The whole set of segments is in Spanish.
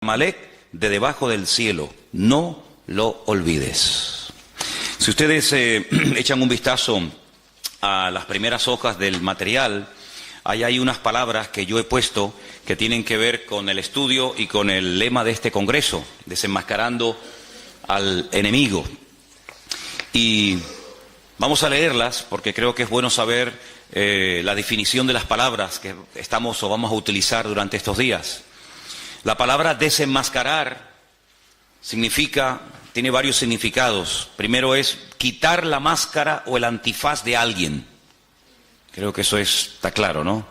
Amalek de debajo del cielo, no lo olvides. Si ustedes echan un vistazo a las primeras hojas del material, ahí hay unas palabras que yo he puesto que tienen que ver con el estudio y con el lema de este congreso, desenmascarando al enemigo. Y vamos a leerlas porque creo que es bueno saber la definición de las palabras que estamos o vamos a utilizar durante estos días. La palabra desenmascarar tiene varios significados. Primero es quitar la máscara o el antifaz de alguien. Creo que eso está claro, ¿no?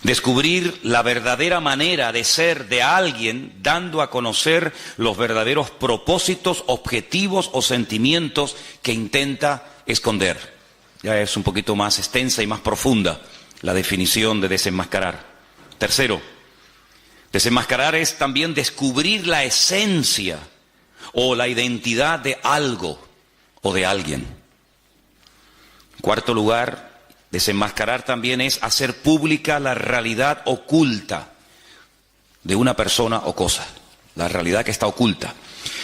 Descubrir la verdadera manera de ser de alguien, dando a conocer los verdaderos propósitos, objetivos o sentimientos que intenta esconder. Ya es un poquito más extensa y más profunda la definición de desenmascarar. Tercero, desenmascarar es también descubrir la esencia o la identidad de algo o de alguien. Cuarto lugar, desenmascarar también es hacer pública la realidad oculta de una persona o cosa, la realidad que está oculta.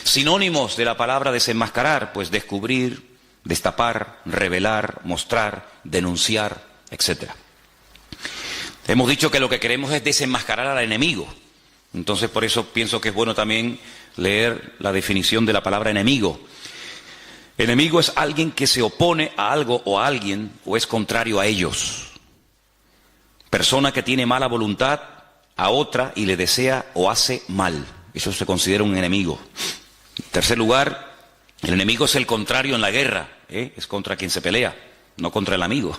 Sinónimos de la palabra desenmascarar, pues descubrir, destapar, revelar, mostrar, denunciar, etc. Hemos dicho que lo que queremos es desenmascarar al enemigo. Entonces por eso pienso que es bueno también leer la definición de la palabra enemigo. Enemigo es alguien que se opone a algo o a alguien o es contrario a ellos. Persona que tiene mala voluntad a otra y le desea o hace mal. Eso se considera un enemigo. En tercer lugar, el enemigo es el contrario en la guerra. Es contra quien se pelea, no contra el amigo.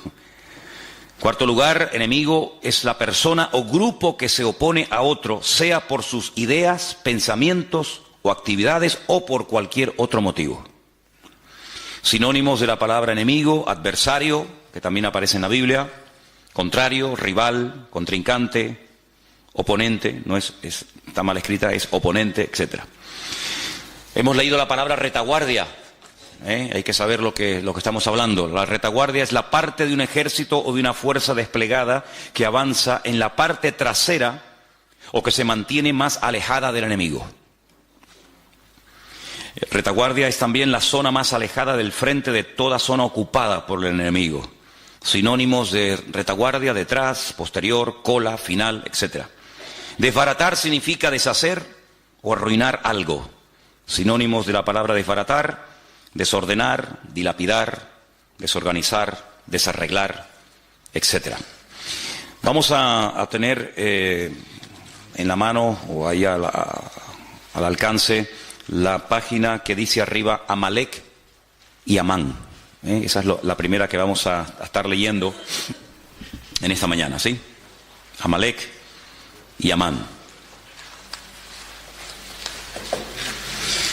Cuarto lugar, enemigo es la persona o grupo que se opone a otro, sea por sus ideas, pensamientos o actividades o por cualquier otro motivo. Sinónimos de la palabra enemigo: adversario, que también aparece en la Biblia, contrario, rival, contrincante, oponente, está mal escrita, es oponente, etc. Hemos leído la palabra retaguardia. Hay que saber lo que estamos hablando. La retaguardia es la parte de un ejército o de una fuerza desplegada que avanza en la parte trasera o que se mantiene más alejada del enemigo. Retaguardia es también la zona más alejada del frente de toda zona ocupada por el enemigo. Sinónimos de retaguardia: detrás, posterior, cola, final, etc. Desbaratar significa deshacer o arruinar algo. Sinónimos de la palabra desbaratar: desordenar, dilapidar, desorganizar, desarreglar, etc. Vamos a tener en la mano o ahí al alcance la página que dice arriba Amalek y Amán. Esa es la primera que vamos a estar leyendo en esta mañana, ¿sí? Amalek y Amán.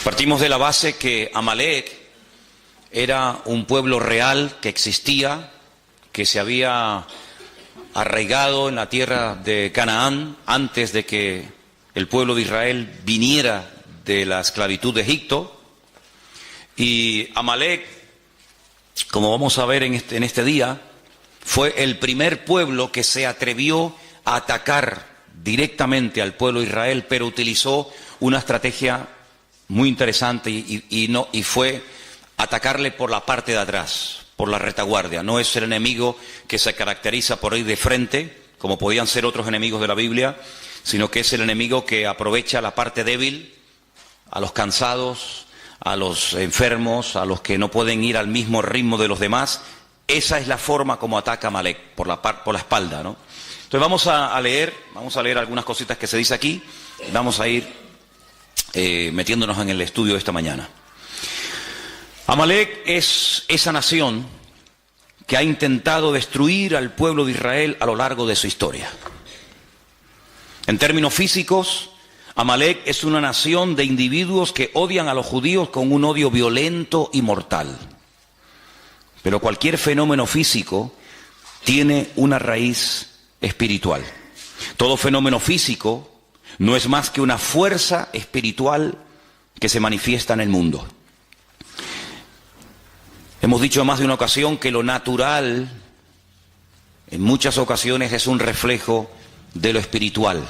Partimos de la base que Amalek era un pueblo real que existía, que se había arraigado en la tierra de Canaán antes de que el pueblo de Israel viniera de la esclavitud de Egipto. Y Amalek, como vamos a ver en este día, fue el primer pueblo que se atrevió a atacar directamente al pueblo de Israel, pero utilizó una estrategia muy interesante y fue atacarle por la parte de atrás, por la retaguardia. No es el enemigo que se caracteriza por ir de frente, como podían ser otros enemigos de la Biblia, sino que es el enemigo que aprovecha la parte débil, a los cansados, a los enfermos, a los que no pueden ir al mismo ritmo de los demás. Esa es la forma como ataca Amalek, por la espalda, ¿no? Entonces vamos a leer algunas cositas que se dice aquí, y vamos a ir metiéndonos en el estudio de esta mañana. Amalek es esa nación que ha intentado destruir al pueblo de Israel a lo largo de su historia. En términos físicos, Amalek es una nación de individuos que odian a los judíos con un odio violento y mortal. Pero cualquier fenómeno físico tiene una raíz espiritual. Todo fenómeno físico no es más que una fuerza espiritual que se manifiesta en el mundo. Hemos dicho en más de una ocasión que lo natural en muchas ocasiones es un reflejo de lo espiritual.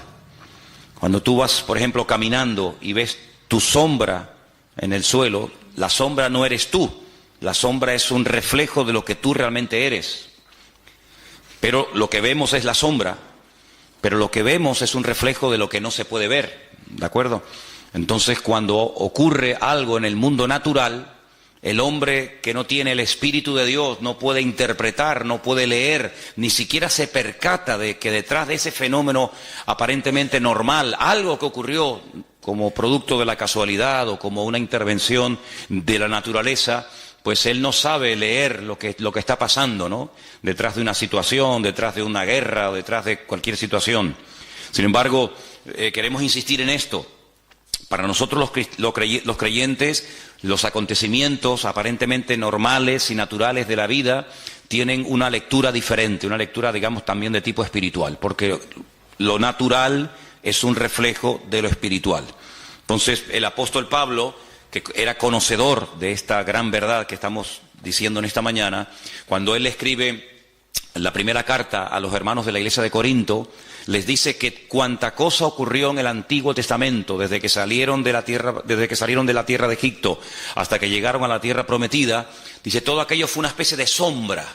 Cuando tú vas, por ejemplo, caminando y ves tu sombra en el suelo, la sombra no eres tú, la sombra es un reflejo de lo que tú realmente eres. Pero lo que vemos es la sombra, pero lo que vemos es un reflejo de lo que no se puede ver, ¿de acuerdo? Entonces, cuando ocurre algo en el mundo natural, el hombre que no tiene el Espíritu de Dios no puede interpretar, no puede leer, ni siquiera se percata de que detrás de ese fenómeno aparentemente normal, algo que ocurrió como producto de la casualidad o como una intervención de la naturaleza, pues él no sabe leer lo que está pasando, ¿no? Detrás de una situación, detrás de una guerra, o detrás de cualquier situación. Sin embargo, queremos insistir en esto. Para nosotros los creyentes, los acontecimientos aparentemente normales y naturales de la vida tienen una lectura diferente, una lectura, digamos, también de tipo espiritual, porque lo natural es un reflejo de lo espiritual. Entonces, el apóstol Pablo, que era conocedor de esta gran verdad que estamos diciendo en esta mañana, cuando él escribe la primera carta a los hermanos de la iglesia de Corinto, les dice que cuanta cosa ocurrió en el Antiguo Testamento, desde que salieron de la tierra de Egipto hasta que llegaron a la tierra prometida, dice, todo aquello fue una especie de sombra,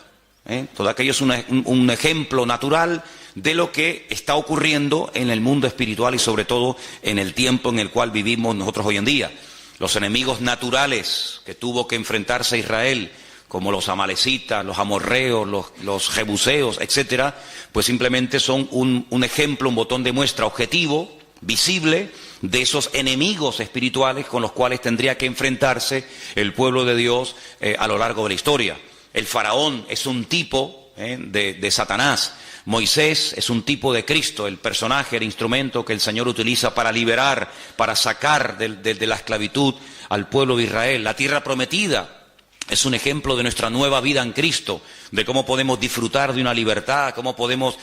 todo aquello es un ejemplo natural de lo que está ocurriendo en el mundo espiritual y sobre todo en el tiempo en el cual vivimos nosotros hoy en día. Los enemigos naturales que tuvo que enfrentarse Israel, como los amalecitas, los amorreos, los jebuseos, etcétera, pues simplemente son un ejemplo, un botón de muestra objetivo, visible, de esos enemigos espirituales con los cuales tendría que enfrentarse el pueblo de Dios a lo largo de la historia. El faraón es un tipo de Satanás. Moisés es un tipo de Cristo, el personaje, el instrumento que el Señor utiliza para liberar, para sacar de la esclavitud al pueblo de Israel. La tierra prometida es un ejemplo de nuestra nueva vida en Cristo, de cómo podemos disfrutar de una libertad, cómo podemos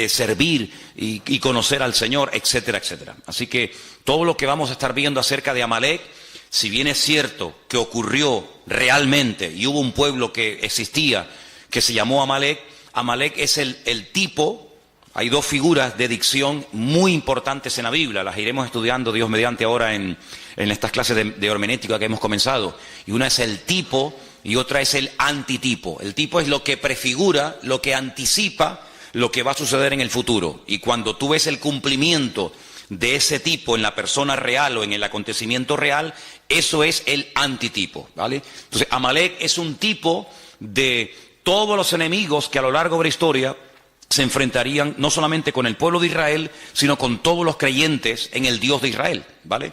servir y conocer al Señor, etcétera, etcétera. Así que todo lo que vamos a estar viendo acerca de Amalek, si bien es cierto que ocurrió realmente y hubo un pueblo que existía que se llamó Amalek, Amalek es el tipo, hay dos figuras de dicción muy importantes en la Biblia, las iremos estudiando Dios mediante ahora en estas clases de hermenéutica que hemos comenzado, y una es el tipo y otra es el antitipo. El tipo es lo que prefigura, lo que anticipa lo que va a suceder en el futuro, y cuando tú ves el cumplimiento de ese tipo en la persona real o en el acontecimiento real, eso es el antitipo, ¿vale? Entonces Amalek es un tipo de todos los enemigos que a lo largo de la historia se enfrentarían no solamente con el pueblo de Israel, sino con todos los creyentes en el Dios de Israel, ¿vale?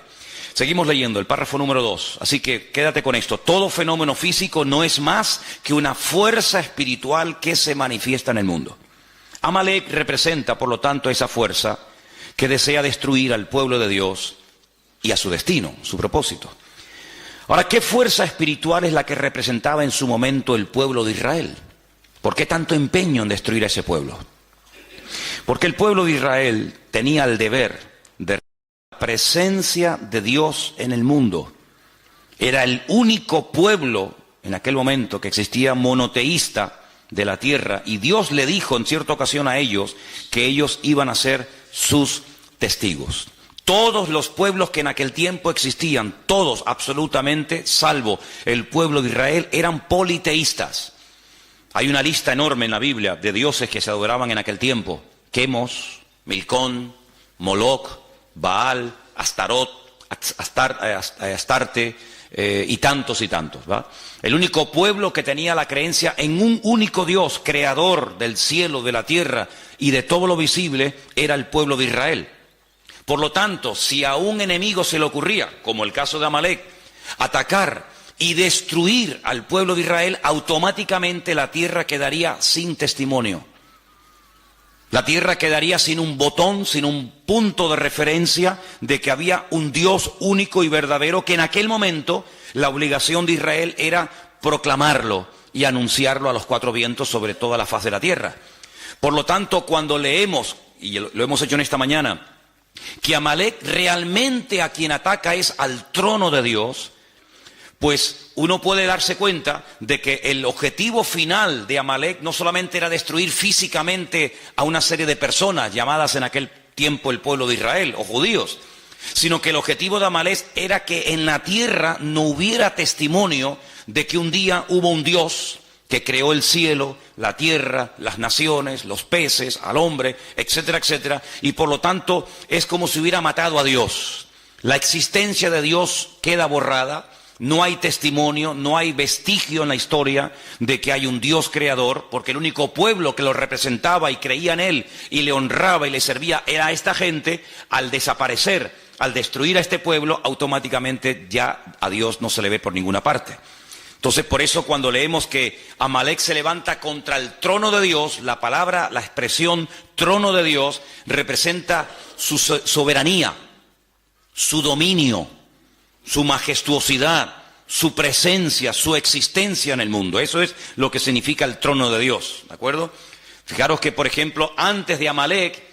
Seguimos leyendo el párrafo número 2, así que quédate con esto. Todo fenómeno físico no es más que una fuerza espiritual que se manifiesta en el mundo. Amalek representa, por lo tanto, esa fuerza que desea destruir al pueblo de Dios y a su destino, su propósito. Ahora, ¿qué fuerza espiritual es la que representaba en su momento el pueblo de Israel? ¿Por qué tanto empeño en destruir a ese pueblo? Porque el pueblo de Israel tenía el deber de la presencia de Dios en el mundo. Era el único pueblo en aquel momento que existía monoteísta de la tierra, y Dios le dijo en cierta ocasión a ellos que ellos iban a ser sus testigos. Todos los pueblos que en aquel tiempo existían, todos absolutamente, salvo el pueblo de Israel, eran politeístas. Hay una lista enorme en la Biblia de dioses que se adoraban en aquel tiempo: Quemos, Milcón, Moloc, Baal, Astarot, Astarte y tantos, ¿va? El único pueblo que tenía la creencia en un único Dios, creador del cielo, de la tierra y de todo lo visible, era el pueblo de Israel. Por lo tanto, si a un enemigo se le ocurría, como el caso de Amalek, atacar y destruir al pueblo de Israel, automáticamente la tierra quedaría sin testimonio. La tierra quedaría sin un botón, sin un punto de referencia de que había un Dios único y verdadero, que en aquel momento la obligación de Israel era proclamarlo y anunciarlo a los cuatro vientos sobre toda la faz de la tierra. Por lo tanto, cuando leemos, y lo hemos hecho en esta mañana, que Amalek realmente a quien ataca es al trono de Dios, pues uno puede darse cuenta de que el objetivo final de Amalek no solamente era destruir físicamente a una serie de personas llamadas en aquel tiempo el pueblo de Israel o judíos, sino que el objetivo de Amalek era que en la tierra no hubiera testimonio de que un día hubo un Dios que creó el cielo, la tierra, las naciones, los peces, al hombre, etcétera, etcétera, y por lo tanto es como si hubiera matado a Dios. La existencia de Dios queda borrada, no hay testimonio, no hay vestigio en la historia de que hay un Dios creador, porque el único pueblo que lo representaba y creía en él y le honraba y le servía era esta gente. Al desaparecer, al destruir a este pueblo, automáticamente ya a Dios no se le ve por ninguna parte. Entonces, por eso cuando leemos que Amalek se levanta contra el trono de Dios, la palabra, la expresión trono de Dios representa su soberanía, su dominio, su majestuosidad, su presencia, su existencia en el mundo. Eso es lo que significa el trono de Dios, ¿de acuerdo? Fijaros que, por ejemplo, antes de Amalek,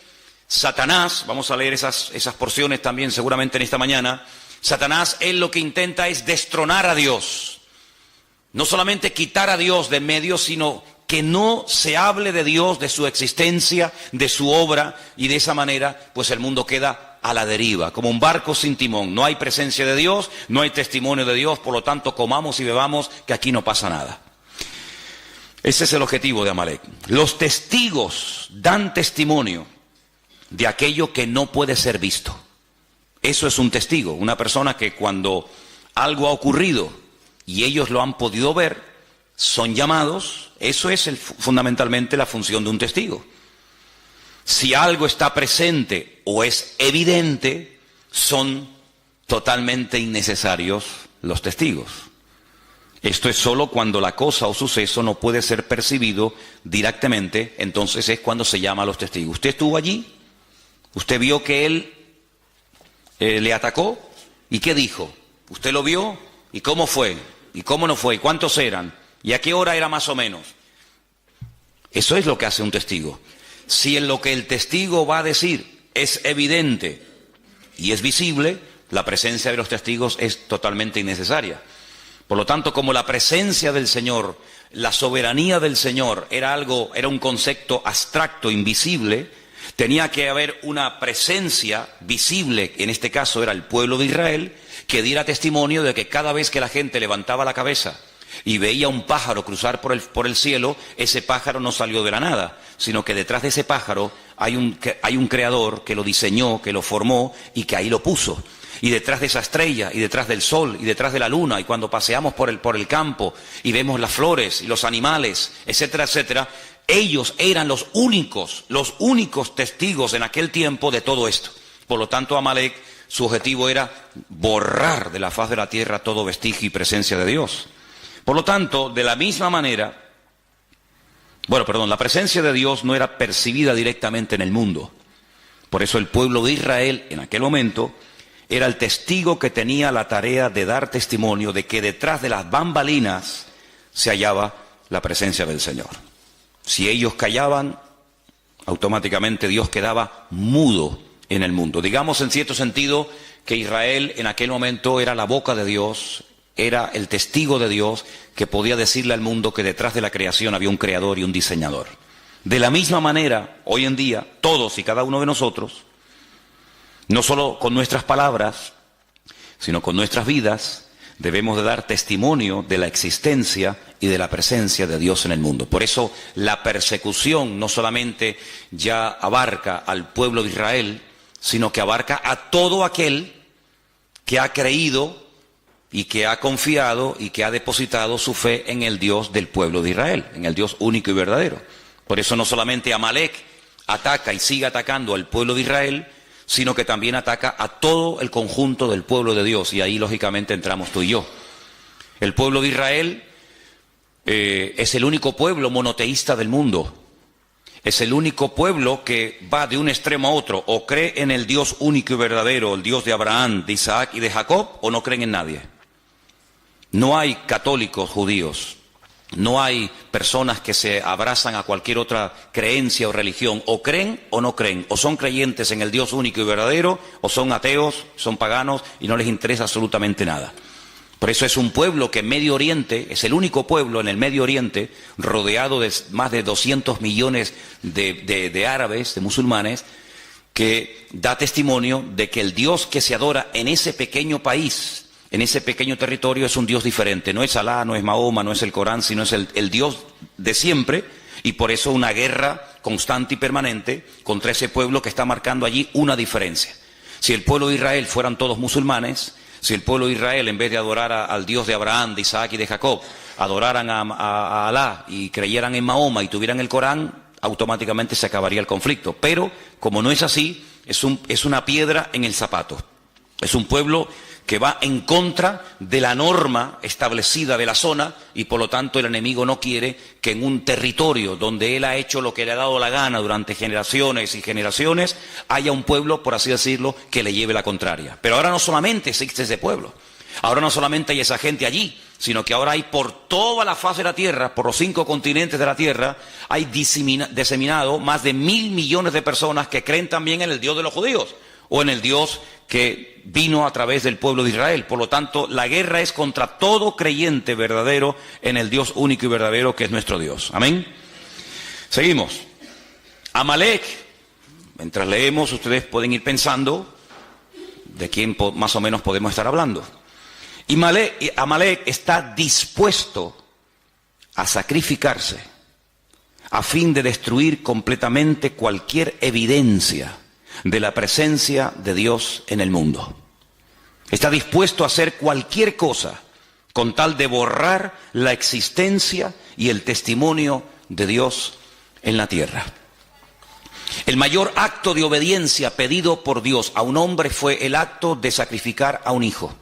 Satanás, vamos a leer esas porciones también seguramente en esta mañana, Satanás, él lo que intenta es destronar a Dios. No solamente quitar a Dios de en medio, sino que no se hable de Dios, de su existencia, de su obra, y de esa manera, pues el mundo queda a la deriva, como un barco sin timón. No hay presencia de Dios, no hay testimonio de Dios, por lo tanto comamos y bebamos, que aquí no pasa nada. Ese es el objetivo de Amalek. Los testigos dan testimonio de aquello que no puede ser visto. Eso es un testigo, una persona que cuando algo ha ocurrido y ellos lo han podido ver, son llamados. Eso es fundamentalmente la función de un testigo. Si algo está presente o es evidente, son totalmente innecesarios los testigos. Esto es solo cuando la cosa o suceso no puede ser percibido directamente, entonces es cuando se llama a los testigos. ¿Usted estuvo allí? ¿Usted vio que él le atacó? ¿Y qué dijo? ¿Usted lo vio? ¿Y cómo fue? ¿Y cómo no fue? ¿Y cuántos eran? ¿Y a qué hora era más o menos? Eso es lo que hace un testigo. Si en lo que el testigo va a decir es evidente y es visible, la presencia de los testigos es totalmente innecesaria. Por lo tanto, como la presencia del Señor, la soberanía del Señor era un concepto abstracto, invisible, tenía que haber una presencia visible, en este caso era el pueblo de Israel, que diera testimonio de que cada vez que la gente levantaba la cabeza y veía un pájaro cruzar por el cielo, ese pájaro no salió de la nada, sino que detrás de ese pájaro hay un creador que lo diseñó, que lo formó y que ahí lo puso. Y detrás de esa estrella, y detrás del sol, y detrás de la luna, y cuando paseamos por el campo y vemos las flores y los animales, etcétera, etcétera, ellos eran los únicos testigos en aquel tiempo de todo esto. Por lo tanto, Amalek, su objetivo era borrar de la faz de la tierra todo vestigio y presencia de Dios. Por lo tanto, de la misma manera, la presencia de Dios no era percibida directamente en el mundo. Por eso el pueblo de Israel, en aquel momento, era el testigo que tenía la tarea de dar testimonio de que detrás de las bambalinas se hallaba la presencia del Señor. Si ellos callaban, automáticamente Dios quedaba mudo en el mundo. Digamos en cierto sentido que Israel en aquel momento era la boca de Dios, era el testigo de Dios que podía decirle al mundo que detrás de la creación había un creador y un diseñador. De la misma manera, hoy en día, todos y cada uno de nosotros, no solo con nuestras palabras, sino con nuestras vidas, debemos de dar testimonio de la existencia y de la presencia de Dios en el mundo. Por eso la persecución no solamente ya abarca al pueblo de Israel, sino que abarca a todo aquel que ha creído y que ha confiado y que ha depositado su fe en el Dios del pueblo de Israel, en el Dios único y verdadero. Por eso no solamente Amalek ataca y sigue atacando al pueblo de Israel, sino que también ataca a todo el conjunto del pueblo de Dios, y ahí lógicamente entramos tú y yo. El pueblo de Israel es el único pueblo monoteísta del mundo, es el único pueblo que va de un extremo a otro, o cree en el Dios único y verdadero, el Dios de Abraham, de Isaac y de Jacob, o no creen en nadie. No hay católicos judíos, no hay personas que se abrazan a cualquier otra creencia o religión, o creen o no creen, o son creyentes en el Dios único y verdadero, o son ateos, son paganos y no les interesa absolutamente nada. Por eso es un pueblo que en Medio Oriente, es el único pueblo en el Medio Oriente, rodeado de más de 200 millones de árabes, de musulmanes, que da testimonio de que el Dios que se adora en ese pequeño país, en ese pequeño territorio, es un Dios diferente. No es Alá, no es Mahoma, no es el Corán, sino es el Dios de siempre, y por eso una guerra constante y permanente contra ese pueblo que está marcando allí una diferencia. Si el pueblo de Israel fueran todos musulmanes, si el pueblo de Israel, en vez de adorar al Dios de Abraham, de Isaac y de Jacob, adoraran a Alá y creyeran en Mahoma y tuvieran el Corán, automáticamente se acabaría el conflicto. Pero, como no es así, es una piedra en el zapato. Es un pueblo que va en contra de la norma establecida de la zona, y por lo tanto el enemigo no quiere que en un territorio donde él ha hecho lo que le ha dado la gana durante generaciones y generaciones, haya un pueblo, por así decirlo, que le lleve la contraria. Pero ahora no solamente existe ese pueblo, ahora no solamente hay esa gente allí, sino que ahora hay por toda la faz de la tierra, por los 5 continentes de la tierra, hay diseminado más de 1.000 millones de personas que creen también en el Dios de los judíos, o en el Dios que vino a través del pueblo de Israel. Por lo tanto, la guerra es contra todo creyente verdadero en el Dios único y verdadero que es nuestro Dios. Amén. Seguimos. Amalek. Mientras leemos, ustedes pueden ir pensando de quién más o menos podemos estar hablando. Y Amalek está dispuesto a sacrificarse a fin de destruir completamente cualquier evidencia de la presencia de Dios en el mundo. Está dispuesto a hacer cualquier cosa con tal de borrar la existencia y el testimonio de Dios en la tierra. El mayor acto de obediencia pedido por Dios a un hombre fue el acto de sacrificar a un hijo.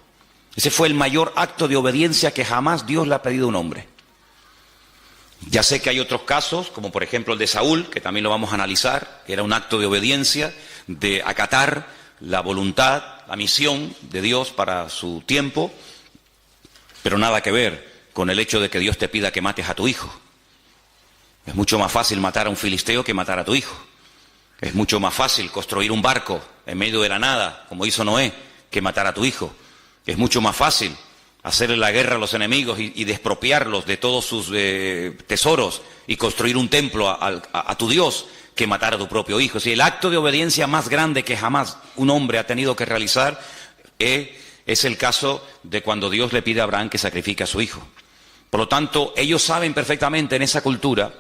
Ese fue el mayor acto de obediencia que jamás Dios le ha pedido a un hombre. Ya sé que hay otros casos, como por ejemplo el de Saúl, que también lo vamos a analizar, que era un acto de obediencia, de acatar la voluntad, la misión de Dios para su tiempo, pero nada que ver con el hecho de que Dios te pida que mates a tu hijo. Es mucho más fácil matar a un filisteo que matar a tu hijo. Es mucho más fácil construir un barco en medio de la nada, como hizo Noé, que matar a tu hijo. Es mucho más fácil hacerle la guerra a los enemigos y despropiarlos de todos sus tesoros y construir un templo a tu Dios que matar a tu propio hijo. Si el acto de obediencia más grande que jamás un hombre ha tenido que realizar es el caso de cuando Dios le pide a Abraham que sacrifique a su hijo. Por lo tanto, ellos saben perfectamente en esa cultura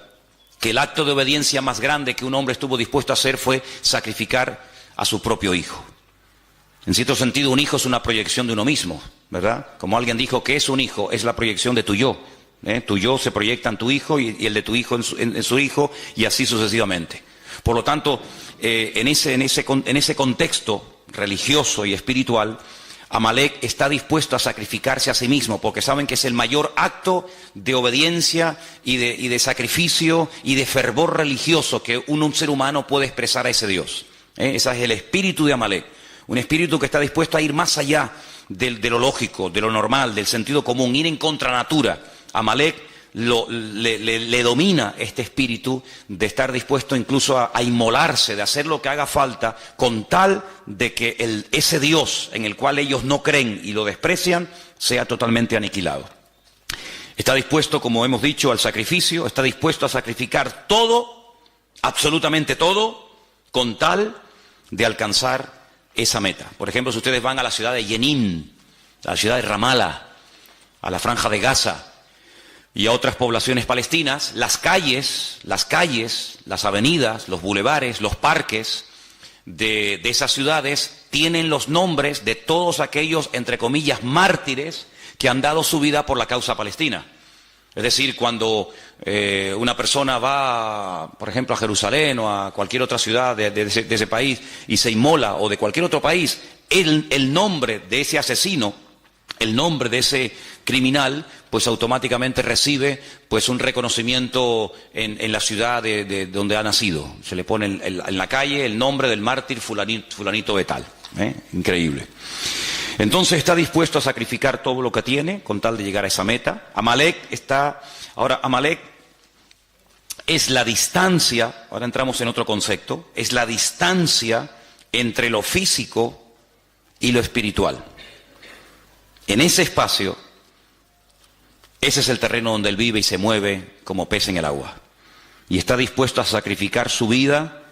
que el acto de obediencia más grande que un hombre estuvo dispuesto a hacer fue sacrificar a su propio hijo. En cierto sentido, un hijo es una proyección de uno mismo, ¿verdad? Como alguien dijo, ¿qué es un hijo? Es la proyección de tu yo. Tu yo se proyecta en tu hijo y el de tu hijo en su hijo, y así sucesivamente. Por lo tanto, en ese contexto religioso y espiritual, Amalek está dispuesto a sacrificarse a sí mismo, porque saben que es el mayor acto de obediencia y de sacrificio y de fervor religioso que un ser humano puede expresar a ese Dios. Ese es el espíritu de Amalek. Un espíritu que está dispuesto a ir más allá de lo lógico, de lo normal, del sentido común, ir en contra natura. Amalek le domina este espíritu de estar dispuesto incluso a inmolarse, de hacer lo que haga falta, con tal de que ese Dios en el cual ellos no creen y lo desprecian, sea totalmente aniquilado. Está dispuesto, como hemos dicho, al sacrificio, está dispuesto a sacrificar todo, absolutamente todo, con tal de alcanzar esa meta. Por ejemplo, si ustedes van a la ciudad de Jenin, a la ciudad de Ramallah, a la Franja de Gaza y a otras poblaciones palestinas, las calles, las avenidas, los bulevares, los parques de esas ciudades tienen los nombres de todos aquellos, entre comillas, mártires que han dado su vida por la causa palestina. Es decir, cuando una persona va, por ejemplo, a Jerusalén o a cualquier otra ciudad de ese país y se inmola, o de cualquier otro país, el nombre de ese asesino, el nombre de ese criminal, pues automáticamente recibe pues un reconocimiento en la ciudad de donde ha nacido. Se le pone en la calle el nombre del mártir fulanito de tal. Increíble. Entonces está dispuesto a sacrificar todo lo que tiene con tal de llegar a esa meta. Amalek es la distancia, ahora entramos en otro concepto, es la distancia entre lo físico y lo espiritual. En ese espacio, ese es el terreno donde él vive y se mueve como pez en el agua. Y está dispuesto a sacrificar su vida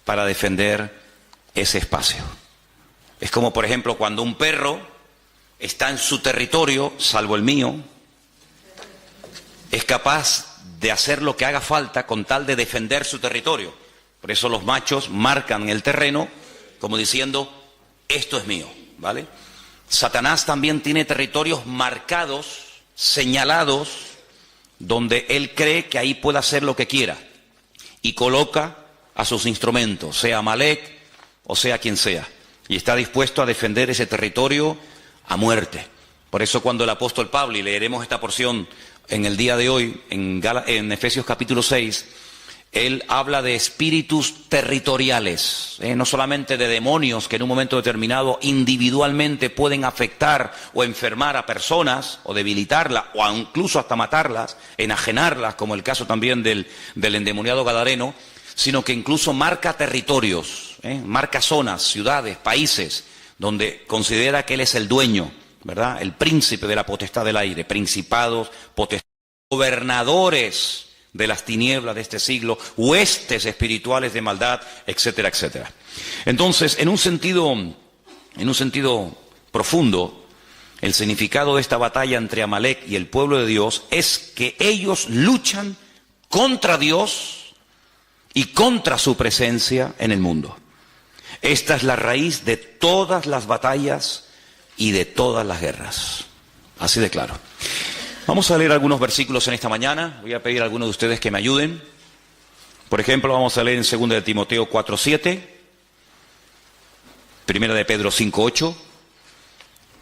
para defender ese espacio. Es como, por ejemplo, cuando un perro está en su territorio, salvo el mío, es capaz de hacer lo que haga falta con tal de defender su territorio. Por eso los machos marcan el terreno como diciendo, esto es mío, ¿vale? Satanás también tiene territorios marcados, señalados, donde él cree que ahí puede hacer lo que quiera. Y coloca a sus instrumentos, sea Amalek o sea quien sea. Y está dispuesto a defender ese territorio a muerte. Por eso cuando el apóstol Pablo, y leeremos esta porción en el día de hoy, en Efesios capítulo 6, él habla de espíritus territoriales, no solamente de demonios que en un momento determinado individualmente pueden afectar o enfermar a personas, o debilitarlas, o incluso hasta matarlas, enajenarlas, como el caso también del endemoniado gadareno, sino que incluso marca territorios, marca zonas, ciudades, países, donde considera que él es el dueño, ¿verdad? El príncipe de la potestad del aire, principados, potestades, gobernadores de las tinieblas de este siglo, huestes espirituales de maldad, etcétera, etcétera. Entonces, en un sentido profundo, el significado de esta batalla entre Amalek y el pueblo de Dios es que ellos luchan contra Dios y contra su presencia en el mundo. Esta es la raíz de todas las batallas y de todas las guerras. Así de claro. Vamos a leer algunos versículos en esta mañana. Voy a pedir a algunos de ustedes que me ayuden. Por ejemplo, vamos a leer en 2 de Timoteo 4:7, 1 de Pedro 5:8.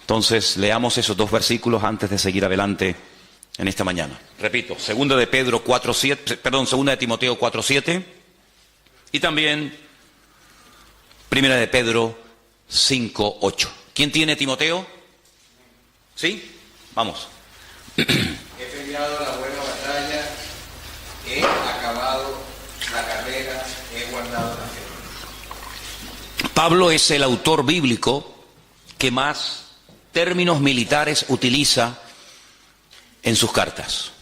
Entonces, leamos esos dos versículos antes de seguir adelante en esta mañana. Repito, 2 de Pedro 4:7, perdón, 2 de Timoteo 4:7 y también 1 de Pedro 5:8. ¿Quién tiene Timoteo? ¿Sí? Vamos. He peleado la buena batalla, he acabado la carrera, he guardado la fe. Pablo es el autor bíblico que más términos militares utiliza en sus cartas.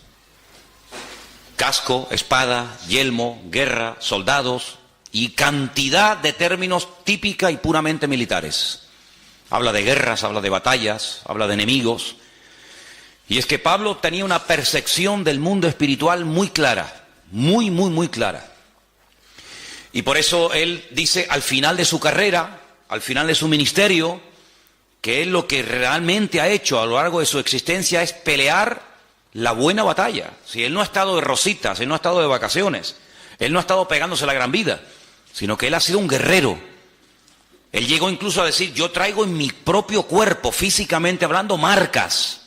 Casco, espada, yelmo, guerra, soldados y cantidad de términos típica y puramente militares. Habla de guerras, habla de batallas, habla de enemigos. Y es que Pablo tenía una percepción del mundo espiritual muy clara, muy clara. Y por eso él dice al final de su carrera, al final de su ministerio, que él lo que realmente ha hecho a lo largo de su existencia es pelear la buena batalla. Si él no ha estado de rositas, él no ha estado de vacaciones, él no ha estado pegándose la gran vida, sino que él ha sido un guerrero. Él llegó incluso a decir, yo traigo en mi propio cuerpo, físicamente hablando, marcas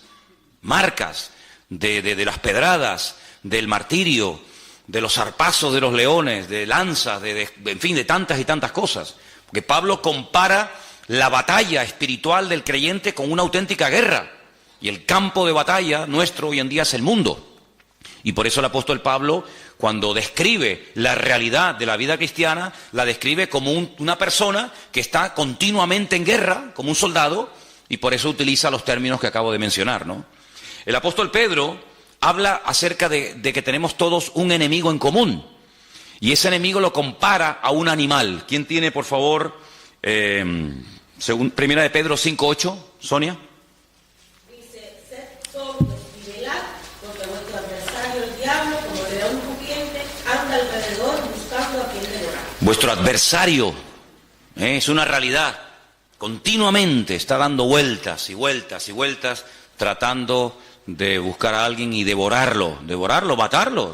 de las pedradas, del martirio, de los zarpazos de los leones, de lanzas, en fin, de tantas y tantas cosas. Porque Pablo compara la batalla espiritual del creyente con una auténtica guerra. Y el campo de batalla nuestro hoy en día es el mundo. Y por eso el apóstol Pablo, cuando describe la realidad de la vida cristiana, la describe como una persona que está continuamente en guerra, como un soldado, y por eso utiliza los términos que acabo de mencionar, ¿no? El apóstol Pedro habla acerca de que tenemos todos un enemigo en común. Y ese enemigo lo compara a un animal. ¿Quién tiene, por favor, según 1 de Pedro 5:8, Sonia? Dice, sed sordos y velad, porque vuestro adversario el diablo, como león rugiente, anda alrededor buscando a quien devorar. Vuestro adversario es una realidad. Continuamente está dando vueltas y vueltas y vueltas, tratando de buscar a alguien y devorarlo, matarlo,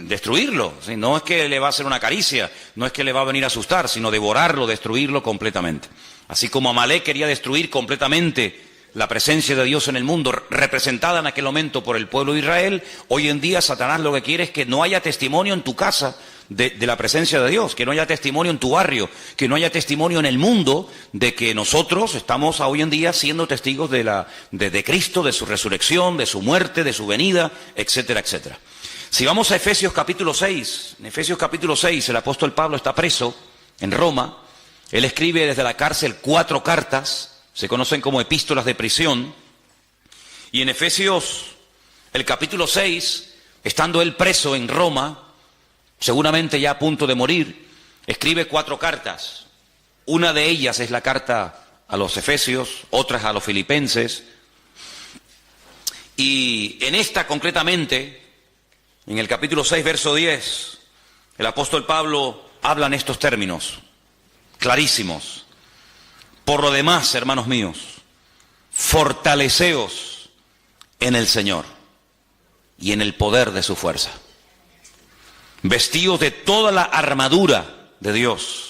destruirlo. ¿Sí? No es que le va a hacer una caricia, no es que le va a venir a asustar, sino devorarlo, destruirlo completamente. Así como Amalek quería destruir completamente la presencia de Dios en el mundo, representada en aquel momento por el pueblo de Israel, hoy en día Satanás lo que quiere es que no haya testimonio en tu casa de la presencia de Dios, que no haya testimonio en tu barrio, que no haya testimonio en el mundo de que nosotros estamos hoy en día siendo testigos de Cristo, de su resurrección, de su muerte, de su venida, etcétera, etcétera. Si vamos a Efesios capítulo 6, en Efesios capítulo 6 el apóstol Pablo está preso en Roma. Él escribe desde la cárcel 4 cartas, se conocen como epístolas de prisión, y en Efesios, el capítulo 6, estando él preso en Roma, seguramente ya a punto de morir, escribe 4 cartas. Una de ellas es la carta a los Efesios, otras a los Filipenses. Y en esta concretamente, en el capítulo 6, verso 10, el apóstol Pablo habla en estos términos clarísimos. Por lo demás, hermanos míos, fortaleceos en el Señor y en el poder de su fuerza. Vestíos de toda la armadura de Dios,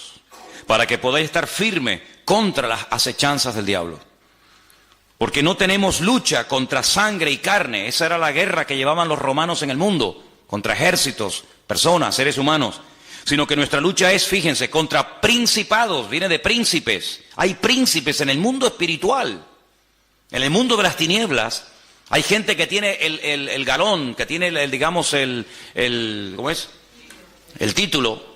para que podáis estar firme contra las acechanzas del diablo. Porque no tenemos lucha contra sangre y carne. Esa era la guerra que llevaban los romanos en el mundo, contra ejércitos, personas, seres humanos. Sino que nuestra lucha es, fíjense, contra principados, viene de príncipes. Hay príncipes en el mundo espiritual. En el mundo de las tinieblas, hay gente que tiene el galón, que tiene, ¿cómo es? El título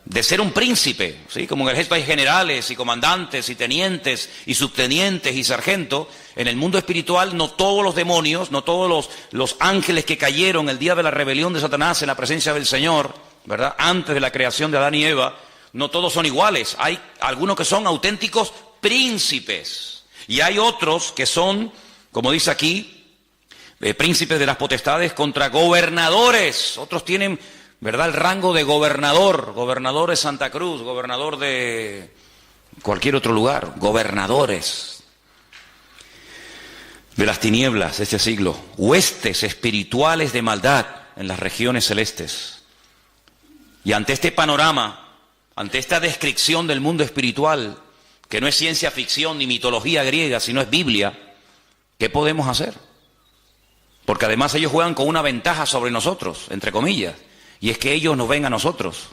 de ser un príncipe, ¿sí? Como en el ejército hay generales y comandantes y tenientes y subtenientes y sargentos. En el mundo espiritual no todos los demonios, no todos los ángeles que cayeron el día de la rebelión de Satanás en la presencia del Señor, ¿verdad? Antes de la creación de Adán y Eva, no todos son iguales. Hay algunos que son auténticos príncipes y hay otros que son, como dice aquí, príncipes de las potestades contra gobernadores. Otros tienen, ¿verdad?, el rango de gobernador, gobernador de Santa Cruz, gobernador de cualquier otro lugar, gobernadores de las tinieblas de este siglo, huestes espirituales de maldad en las regiones celestes. Y ante este panorama, ante esta descripción del mundo espiritual, que no es ciencia ficción ni mitología griega, sino es Biblia, ¿qué podemos hacer? Porque además ellos juegan con una ventaja sobre nosotros, entre comillas, y es que ellos nos ven a nosotros,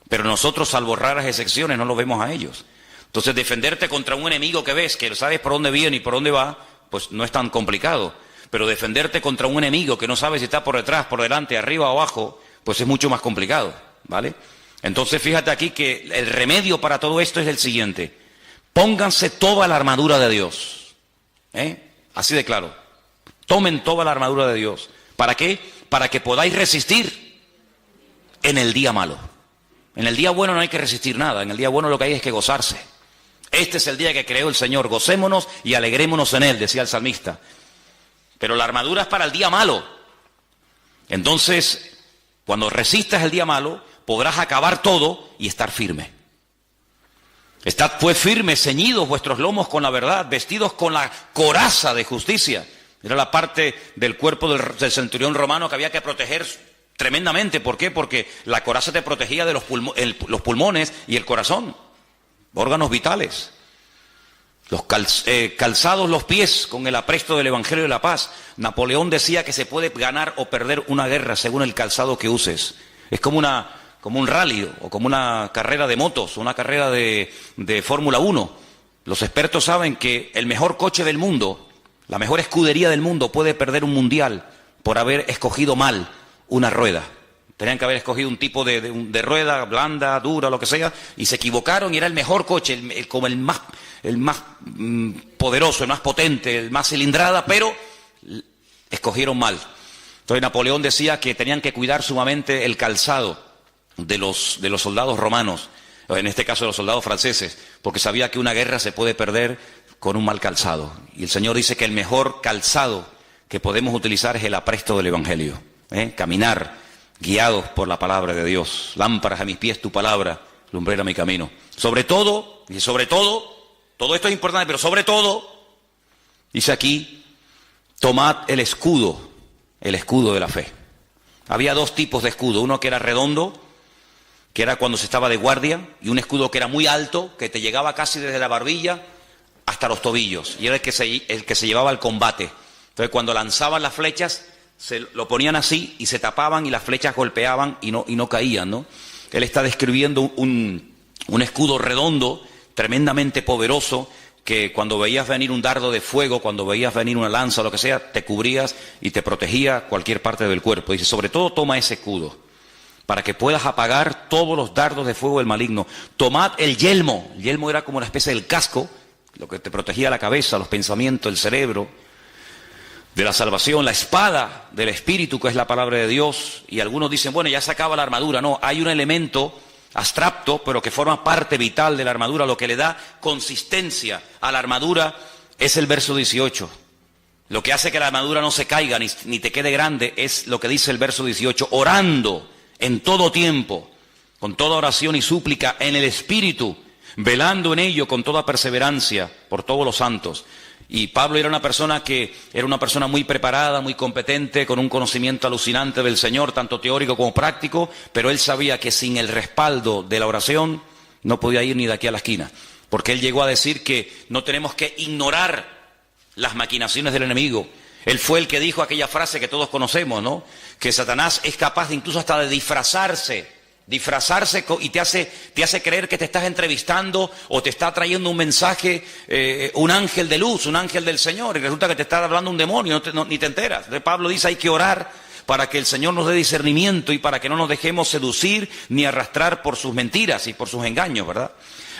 pero nosotros, salvo raras excepciones, no los vemos a ellos. Entonces, defenderte contra un enemigo que ves, que sabes por dónde viene y por dónde va, pues no es tan complicado. Pero defenderte contra un enemigo que no sabes si está por detrás, por delante, arriba o abajo, pues es mucho más complicado, ¿vale? Entonces, fíjate aquí que el remedio para todo esto es el siguiente: pónganse toda la armadura de Dios, así de claro. Tomen toda la armadura de Dios. ¿Para qué? Para que podáis resistir en el día malo. En el día bueno no hay que resistir nada. En el día bueno lo que hay es que gozarse. Este es el día que creó el Señor. Gocémonos y alegrémonos en él, decía el salmista. Pero la armadura es para el día malo. Entonces, cuando resistas el día malo, podrás acabar todo y estar firme. Estad pues firmes, ceñidos vuestros lomos con la verdad, vestidos con la coraza de justicia. Era la parte del cuerpo del centurión romano que había que proteger tremendamente. ¿Por qué? Porque la coraza te protegía de los pulmones y el corazón, órganos vitales. Calzados los pies con el apresto del Evangelio de la paz. Napoleón decía que se puede ganar o perder una guerra según el calzado que uses. Es como un rally o como una carrera de motos, una carrera de Fórmula 1. Los expertos saben que el mejor coche del mundo, la mejor escudería del mundo, puede perder un mundial por haber escogido mal una rueda. Tenían que haber escogido un tipo de rueda blanda, dura, lo que sea, y se equivocaron y era el mejor coche, como el más poderoso, el más potente, el más cilindrada, pero escogieron mal. Entonces Napoleón decía que tenían que cuidar sumamente el calzado de los soldados romanos, en este caso de los soldados franceses, porque sabía que una guerra se puede perder con un mal calzado. Y el Señor dice que el mejor calzado que podemos utilizar es el apresto del Evangelio. Caminar guiados por la palabra de Dios. Lámparas a mis pies tu palabra, lumbrera mi camino. Sobre todo, todo esto es importante, pero sobre todo, dice aquí, tomad el escudo de la fe. Había dos tipos de escudo, uno que era redondo, que era cuando se estaba de guardia, y un escudo que era muy alto, que te llegaba casi desde la barbilla hasta los tobillos, y era el que se llevaba al combate. Entonces cuando lanzaban las flechas, se lo ponían así y se tapaban y las flechas golpeaban y no caían, ¿no? Él está describiendo un escudo redondo, tremendamente poderoso, que cuando veías venir un dardo de fuego, cuando veías venir una lanza o lo que sea, te cubrías y te protegía cualquier parte del cuerpo. Dice, sobre todo toma ese escudo, para que puedas apagar todos los dardos de fuego del maligno. Tomad el yelmo era como una especie del casco, lo que te protegía la cabeza, los pensamientos, el cerebro, de la salvación, la espada del Espíritu, que es la palabra de Dios. Y algunos dicen, bueno, ya se acaba la armadura. No, hay un elemento abstracto, pero que forma parte vital de la armadura. Lo que le da consistencia a la armadura es el verso 18. Lo que hace que la armadura no se caiga ni te quede grande es lo que dice el verso 18. Orando en todo tiempo, con toda oración y súplica en el Espíritu, velando en ello con toda perseverancia por todos los santos. Y Pablo era una persona muy preparada, muy competente, con un conocimiento alucinante del Señor, tanto teórico como práctico, pero él sabía que sin el respaldo de la oración no podía ir ni de aquí a la esquina, porque él llegó a decir que no tenemos que ignorar las maquinaciones del enemigo. Él fue el que dijo aquella frase que todos conocemos, ¿no? Que Satanás es capaz de incluso hasta de disfrazarse y te hace creer que te estás entrevistando o te está trayendo un mensaje, un ángel de luz, un ángel del Señor, y resulta que te está hablando un demonio, ni te enteras. Entonces Pablo dice, hay que orar para que el Señor nos dé discernimiento y para que no nos dejemos seducir ni arrastrar por sus mentiras y por sus engaños, ¿verdad?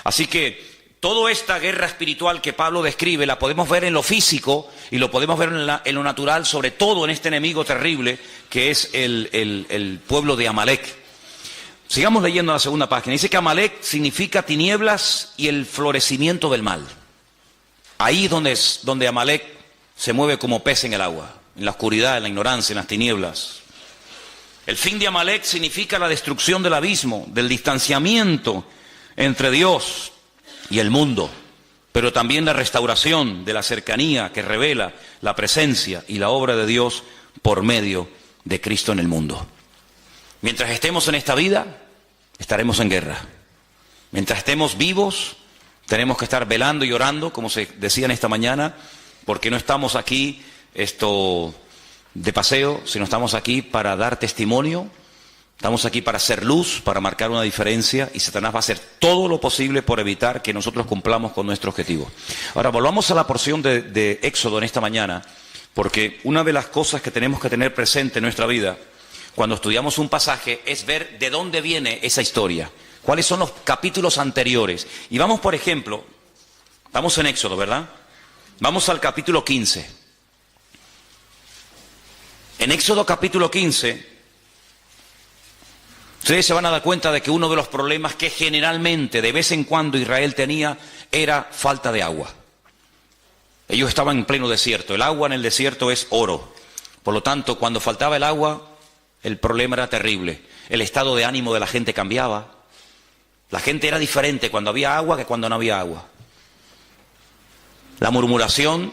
Así que toda esta guerra espiritual que Pablo describe la podemos ver en lo físico y lo podemos ver en lo natural, sobre todo en este enemigo terrible que es el pueblo de Amalek. Sigamos leyendo la segunda página. Dice que Amalek significa tinieblas y el florecimiento del mal. Ahí es donde Amalek se mueve como pez en el agua, en la oscuridad, en la ignorancia, en las tinieblas. El fin de Amalek significa la destrucción del abismo, del distanciamiento entre Dios y el mundo, pero también la restauración de la cercanía que revela la presencia y la obra de Dios por medio de Cristo en el mundo. Mientras estemos en esta vida, estaremos en guerra. Mientras estemos vivos, tenemos que estar velando y orando, como se decía en esta mañana, porque no estamos aquí de paseo, sino estamos aquí para dar testimonio, estamos aquí para hacer luz, para marcar una diferencia, y Satanás va a hacer todo lo posible por evitar que nosotros cumplamos con nuestro objetivo. Ahora, volvamos a la porción de Éxodo en esta mañana, porque una de las cosas que tenemos que tener presente en nuestra vida cuando estudiamos un pasaje es ver de dónde viene esa historia, cuáles son los capítulos anteriores. Y vamos, por ejemplo, estamos en Éxodo, ¿verdad? Vamos al capítulo 15. En Éxodo capítulo 15, ustedes se van a dar cuenta de que uno de los problemas que generalmente, de vez en cuando, Israel tenía era falta de agua. Ellos estaban en pleno desierto. El agua en el desierto es oro. Por lo tanto, cuando faltaba el agua, el problema era terrible. El estado de ánimo de la gente cambiaba. La gente era diferente cuando había agua que cuando no había agua. La murmuración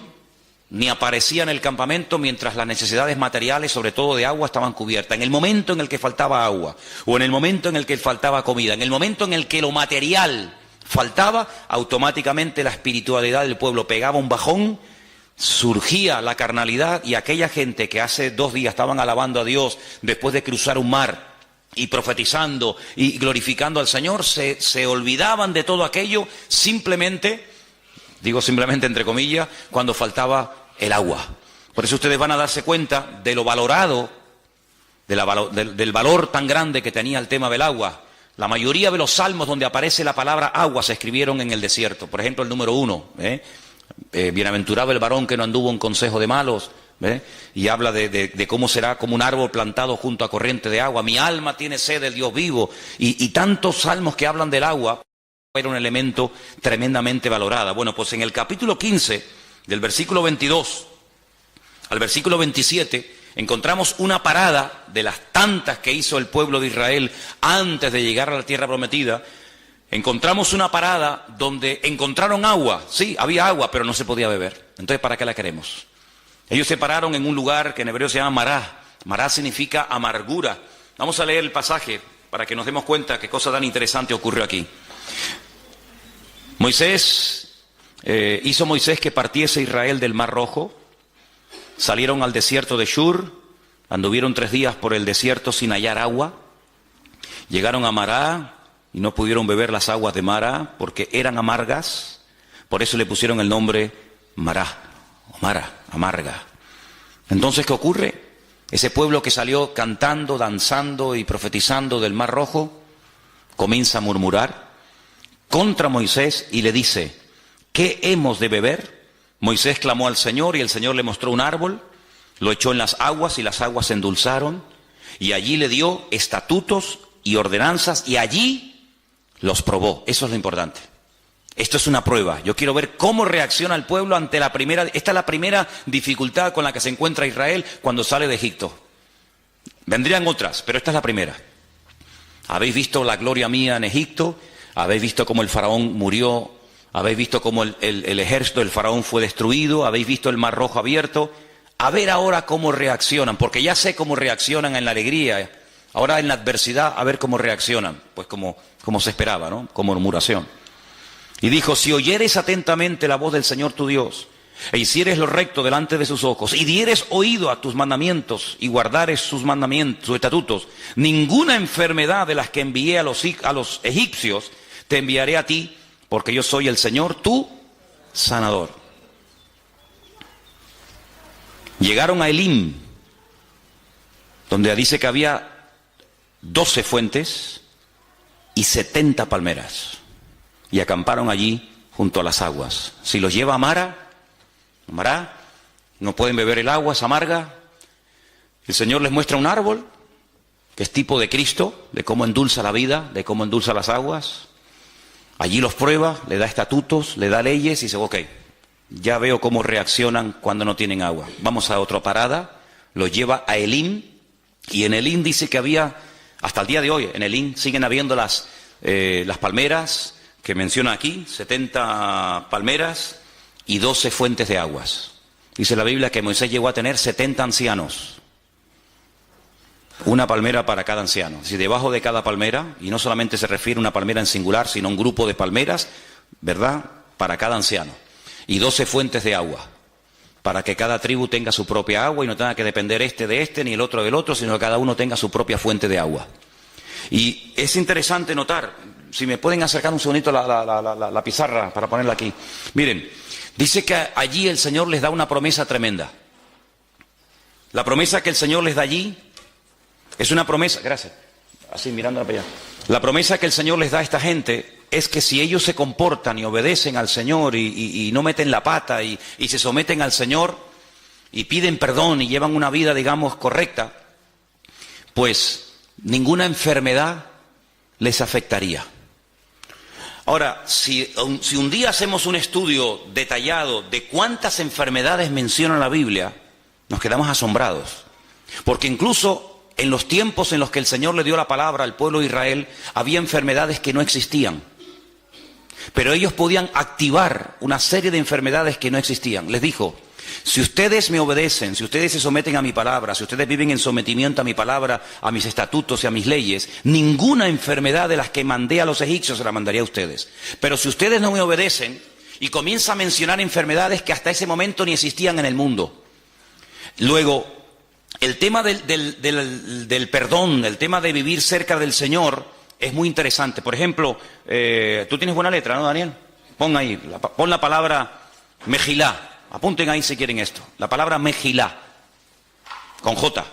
ni aparecía en el campamento mientras las necesidades materiales, sobre todo de agua, estaban cubiertas. En el momento en el que faltaba agua, o en el momento en el que faltaba comida, en el momento en el que lo material faltaba, automáticamente la espiritualidad del pueblo pegaba un bajón, surgía la carnalidad, y aquella gente que hace 2 días estaban alabando a Dios después de cruzar un mar y profetizando y glorificando al Señor, se olvidaban de todo aquello simplemente, digo simplemente entre comillas, cuando faltaba el agua. Por eso ustedes van a darse cuenta de lo valorado, del valor tan grande que tenía el tema del agua. La mayoría de los salmos donde aparece la palabra agua se escribieron en el desierto. Por ejemplo, el número 1, bienaventurado el varón que no anduvo en consejo de malos, y habla de cómo será como un árbol plantado junto a corriente de agua. Mi alma tiene sed del Dios vivo, y tantos salmos que hablan del agua. Era un elemento tremendamente valorado. Bueno, pues en el capítulo 15, del versículo 22 al versículo 27, encontramos una parada de las tantas que hizo el pueblo de Israel antes de llegar a la tierra prometida. Encontramos una parada donde encontraron agua. Sí, había agua, pero no se podía beber. Entonces, ¿para qué la queremos? Ellos se pararon en un lugar que en hebreo se llama Mará. Mará significa amargura. Vamos a leer el pasaje para que nos demos cuenta qué cosa tan interesante ocurrió aquí. Hizo Moisés que partiese Israel del Mar Rojo. Salieron al desierto de Shur, anduvieron 3 días por el desierto sin hallar agua. Llegaron a Mará y no pudieron beber las aguas de Mará porque eran amargas. Por eso le pusieron el nombre Mará, o Mara, amarga. Entonces, ¿qué ocurre? Ese pueblo que salió cantando, danzando y profetizando del Mar Rojo comienza a murmurar contra Moisés y le dice: ¿qué hemos de beber? Moisés clamó al Señor y el Señor le mostró un árbol, lo echó en las aguas y las aguas se endulzaron, y allí le dio estatutos y ordenanzas, y allí Los probó, eso es lo importante. Esto es una prueba. Yo quiero ver cómo reacciona el pueblo ante la primera... Esta es la primera dificultad con la que se encuentra Israel cuando sale de Egipto. Vendrían otras, pero esta es la primera. Habéis visto la gloria mía en Egipto, habéis visto cómo el faraón murió, habéis visto cómo el ejército del faraón fue destruido, habéis visto el mar rojo abierto. A ver ahora cómo reaccionan, porque ya sé cómo reaccionan en la alegría. Ahora en la adversidad, a ver cómo reaccionan. Pues como se esperaba, ¿no? Con murmuración. Y dijo, si oyeres atentamente la voz del Señor tu Dios, e hicieres lo recto delante de sus ojos, y dieres oído a tus mandamientos, y guardares sus mandamientos, sus estatutos, ninguna enfermedad de las que envié a los egipcios, te enviaré a ti, porque yo soy el Señor, tu sanador. Llegaron a Elim, donde dice que había 12 fuentes y 70 palmeras. Y acamparon allí junto a las aguas. Si los lleva a Mará, no pueden beber el agua, es amarga. El Señor les muestra un árbol, que es tipo de Cristo, de cómo endulza la vida, de cómo endulza las aguas. Allí los prueba, le da estatutos, le da leyes y dice, ok, ya veo cómo reaccionan cuando no tienen agua. Vamos a otra parada, los lleva a Elim, y en Elim dice que había, hasta el día de hoy, en Elim siguen habiendo las palmeras, que menciona aquí, 70 palmeras y 12 fuentes de aguas. Dice la Biblia que Moisés llegó a tener 70 ancianos. Una palmera para cada anciano. Si debajo de cada palmera, y no solamente se refiere a una palmera en singular, sino a un grupo de palmeras, ¿verdad? Para cada anciano. Y 12 fuentes de agua. Para que cada tribu tenga su propia agua y no tenga que depender de este, ni el otro del otro, sino que cada uno tenga su propia fuente de agua. Y es interesante notar, si me pueden acercar un segundito la pizarra para ponerla aquí. Miren, dice que allí el Señor les da una promesa tremenda. La promesa que el Señor les da allí es una promesa, gracias, así mirándola para allá. La promesa que el Señor les da a esta gente es que si ellos se comportan y obedecen al Señor y no meten la pata y se someten al Señor y piden perdón y llevan una vida, digamos, correcta, pues ninguna enfermedad les afectaría. Ahora, si un día hacemos un estudio detallado de cuántas enfermedades menciona la Biblia, nos quedamos asombrados. Porque incluso en los tiempos en los que el Señor le dio la palabra al pueblo de Israel, había enfermedades que no existían. Pero ellos podían activar una serie de enfermedades que no existían. Les dijo, si ustedes me obedecen, si ustedes se someten a mi palabra, si ustedes viven en sometimiento a mi palabra, a mis estatutos y a mis leyes, ninguna enfermedad de las que mandé a los egipcios se la mandaría a ustedes. Pero si ustedes no me obedecen, y comienza a mencionar enfermedades que hasta ese momento ni existían en el mundo. Luego, el tema del perdón, el tema de vivir cerca del Señor, es muy interesante. Por ejemplo, tú tienes buena letra, ¿no, Daniel? Pon ahí, pon la palabra Mejilá. Apunten ahí si quieren esto. La palabra Mejilá, con J.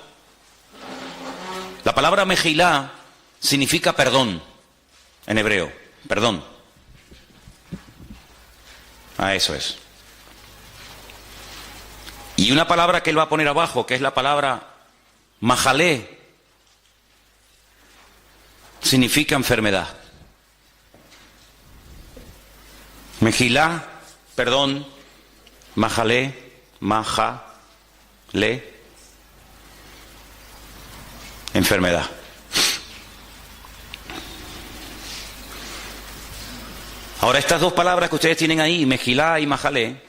La palabra Mejilá significa perdón, en hebreo. Perdón. Eso es. Y una palabra que él va a poner abajo, que es la palabra Majalé, significa enfermedad. Mejilá, perdón. Majalé, enfermedad. Ahora, estas dos palabras que ustedes tienen ahí, Mejilá y Majalé,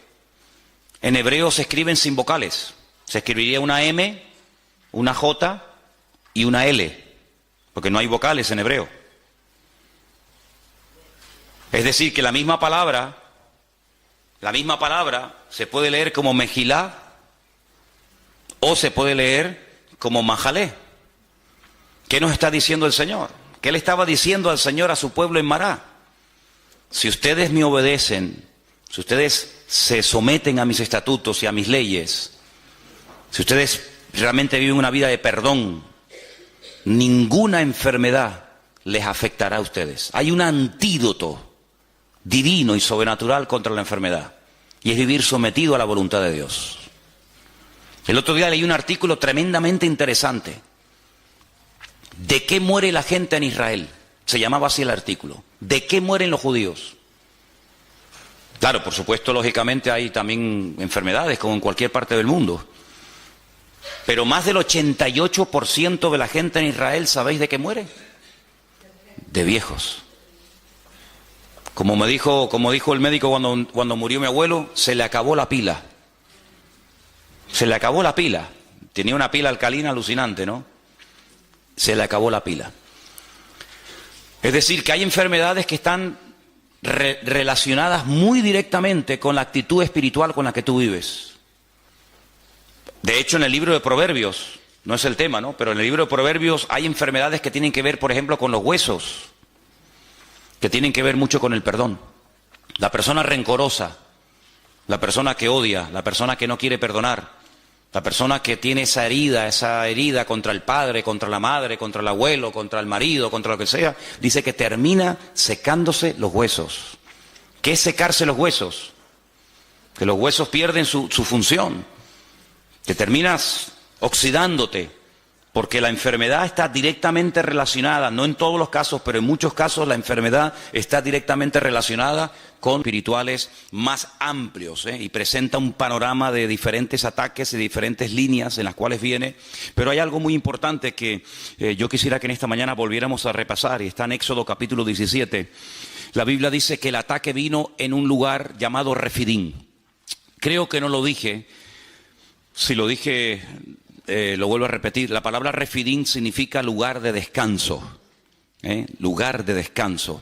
en hebreo se escriben sin vocales. Se escribiría una M, una J y una L, porque no hay vocales en hebreo. Es decir, que la misma palabra se puede leer como Mejilá o se puede leer como Majalé. ¿Qué nos está diciendo el Señor? ¿Qué le estaba diciendo al Señor a su pueblo en Mará? Si ustedes me obedecen, si ustedes se someten a mis estatutos y a mis leyes, si ustedes realmente viven una vida de perdón, ninguna enfermedad les afectará a ustedes. Hay un antídoto divino y sobrenatural contra la enfermedad, y es vivir sometido a la voluntad de Dios. El otro día leí un artículo tremendamente interesante. ¿De qué muere la gente en Israel? Se llamaba así el artículo. ¿De qué mueren los judíos? Claro, por supuesto, lógicamente hay también enfermedades como en cualquier parte del mundo. Pero más del 88% de la gente en Israel, ¿sabéis de qué muere? De viejos. Como dijo el médico cuando murió mi abuelo, se le acabó la pila. Se le acabó la pila. Tenía una pila alcalina alucinante, ¿no? Se le acabó la pila. Es decir, que hay enfermedades que están relacionadas muy directamente con la actitud espiritual con la que tú vives. De hecho, en el libro de Proverbios, no es el tema, ¿no? Pero en el libro de Proverbios hay enfermedades que tienen que ver, por ejemplo, con los huesos, que tienen que ver mucho con el perdón. La persona rencorosa, la persona que odia, la persona que no quiere perdonar, la persona que tiene esa herida contra el padre, contra la madre, contra el abuelo, contra el marido, contra lo que sea, dice que termina secándose los huesos. ¿Qué es secarse los huesos? Que los huesos pierden su función, que terminas oxidándote. Porque la enfermedad está directamente relacionada, no en todos los casos, pero en muchos casos la enfermedad está directamente relacionada con espirituales más amplios, y presenta un panorama de diferentes ataques y diferentes líneas en las cuales viene. Pero hay algo muy importante que yo quisiera que en esta mañana volviéramos a repasar, y está en Éxodo capítulo 17. La Biblia dice que el ataque vino en un lugar llamado Refidín. Creo que no lo dije. Si lo dije, lo vuelvo a repetir. La palabra Refidín significa lugar de descanso. Lugar de descanso.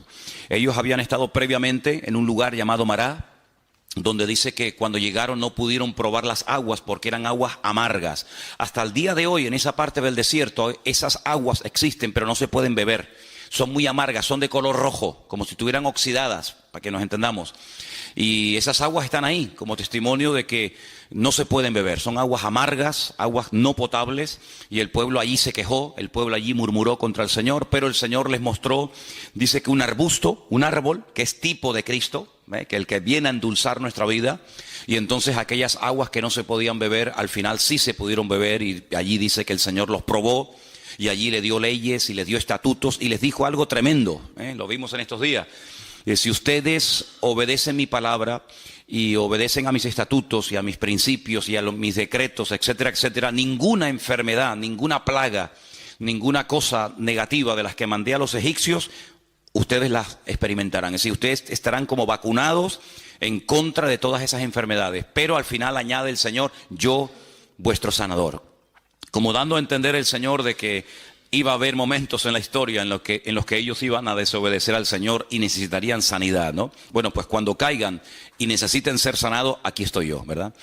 Ellos habían estado previamente en un lugar llamado Mará, donde dice que cuando llegaron no pudieron probar las aguas porque eran aguas amargas. Hasta el día de hoy, en esa parte del desierto, esas aguas existen, pero no se pueden beber. Son muy amargas, son de color rojo, como si estuvieran oxidadas, para que nos entendamos. Y esas aguas están ahí como testimonio de que no se pueden beber. Son aguas amargas, aguas no potables, y el pueblo allí se quejó, el pueblo allí murmuró contra el Señor, pero el Señor les mostró, dice que un arbusto, un árbol, que es tipo de Cristo, que el que viene a endulzar nuestra vida, y entonces aquellas aguas que no se podían beber, al final sí se pudieron beber, y allí dice que el Señor los probó, y allí le dio leyes y le dio estatutos, y les dijo algo tremendo, lo vimos en estos días. Si ustedes obedecen mi palabra y obedecen a mis estatutos y a mis principios y a mis decretos, etcétera, etcétera, ninguna enfermedad, ninguna plaga, ninguna cosa negativa de las que mandé a los egipcios, ustedes las experimentarán. Es decir, ustedes estarán como vacunados en contra de todas esas enfermedades. Pero al final añade el Señor, yo, vuestro sanador. Como dando a entender el Señor de que iba a haber momentos en la historia en los que ellos iban a desobedecer al Señor y necesitarían sanidad, ¿no? Bueno, pues cuando caigan y necesiten ser sanados, aquí estoy yo, ¿verdad?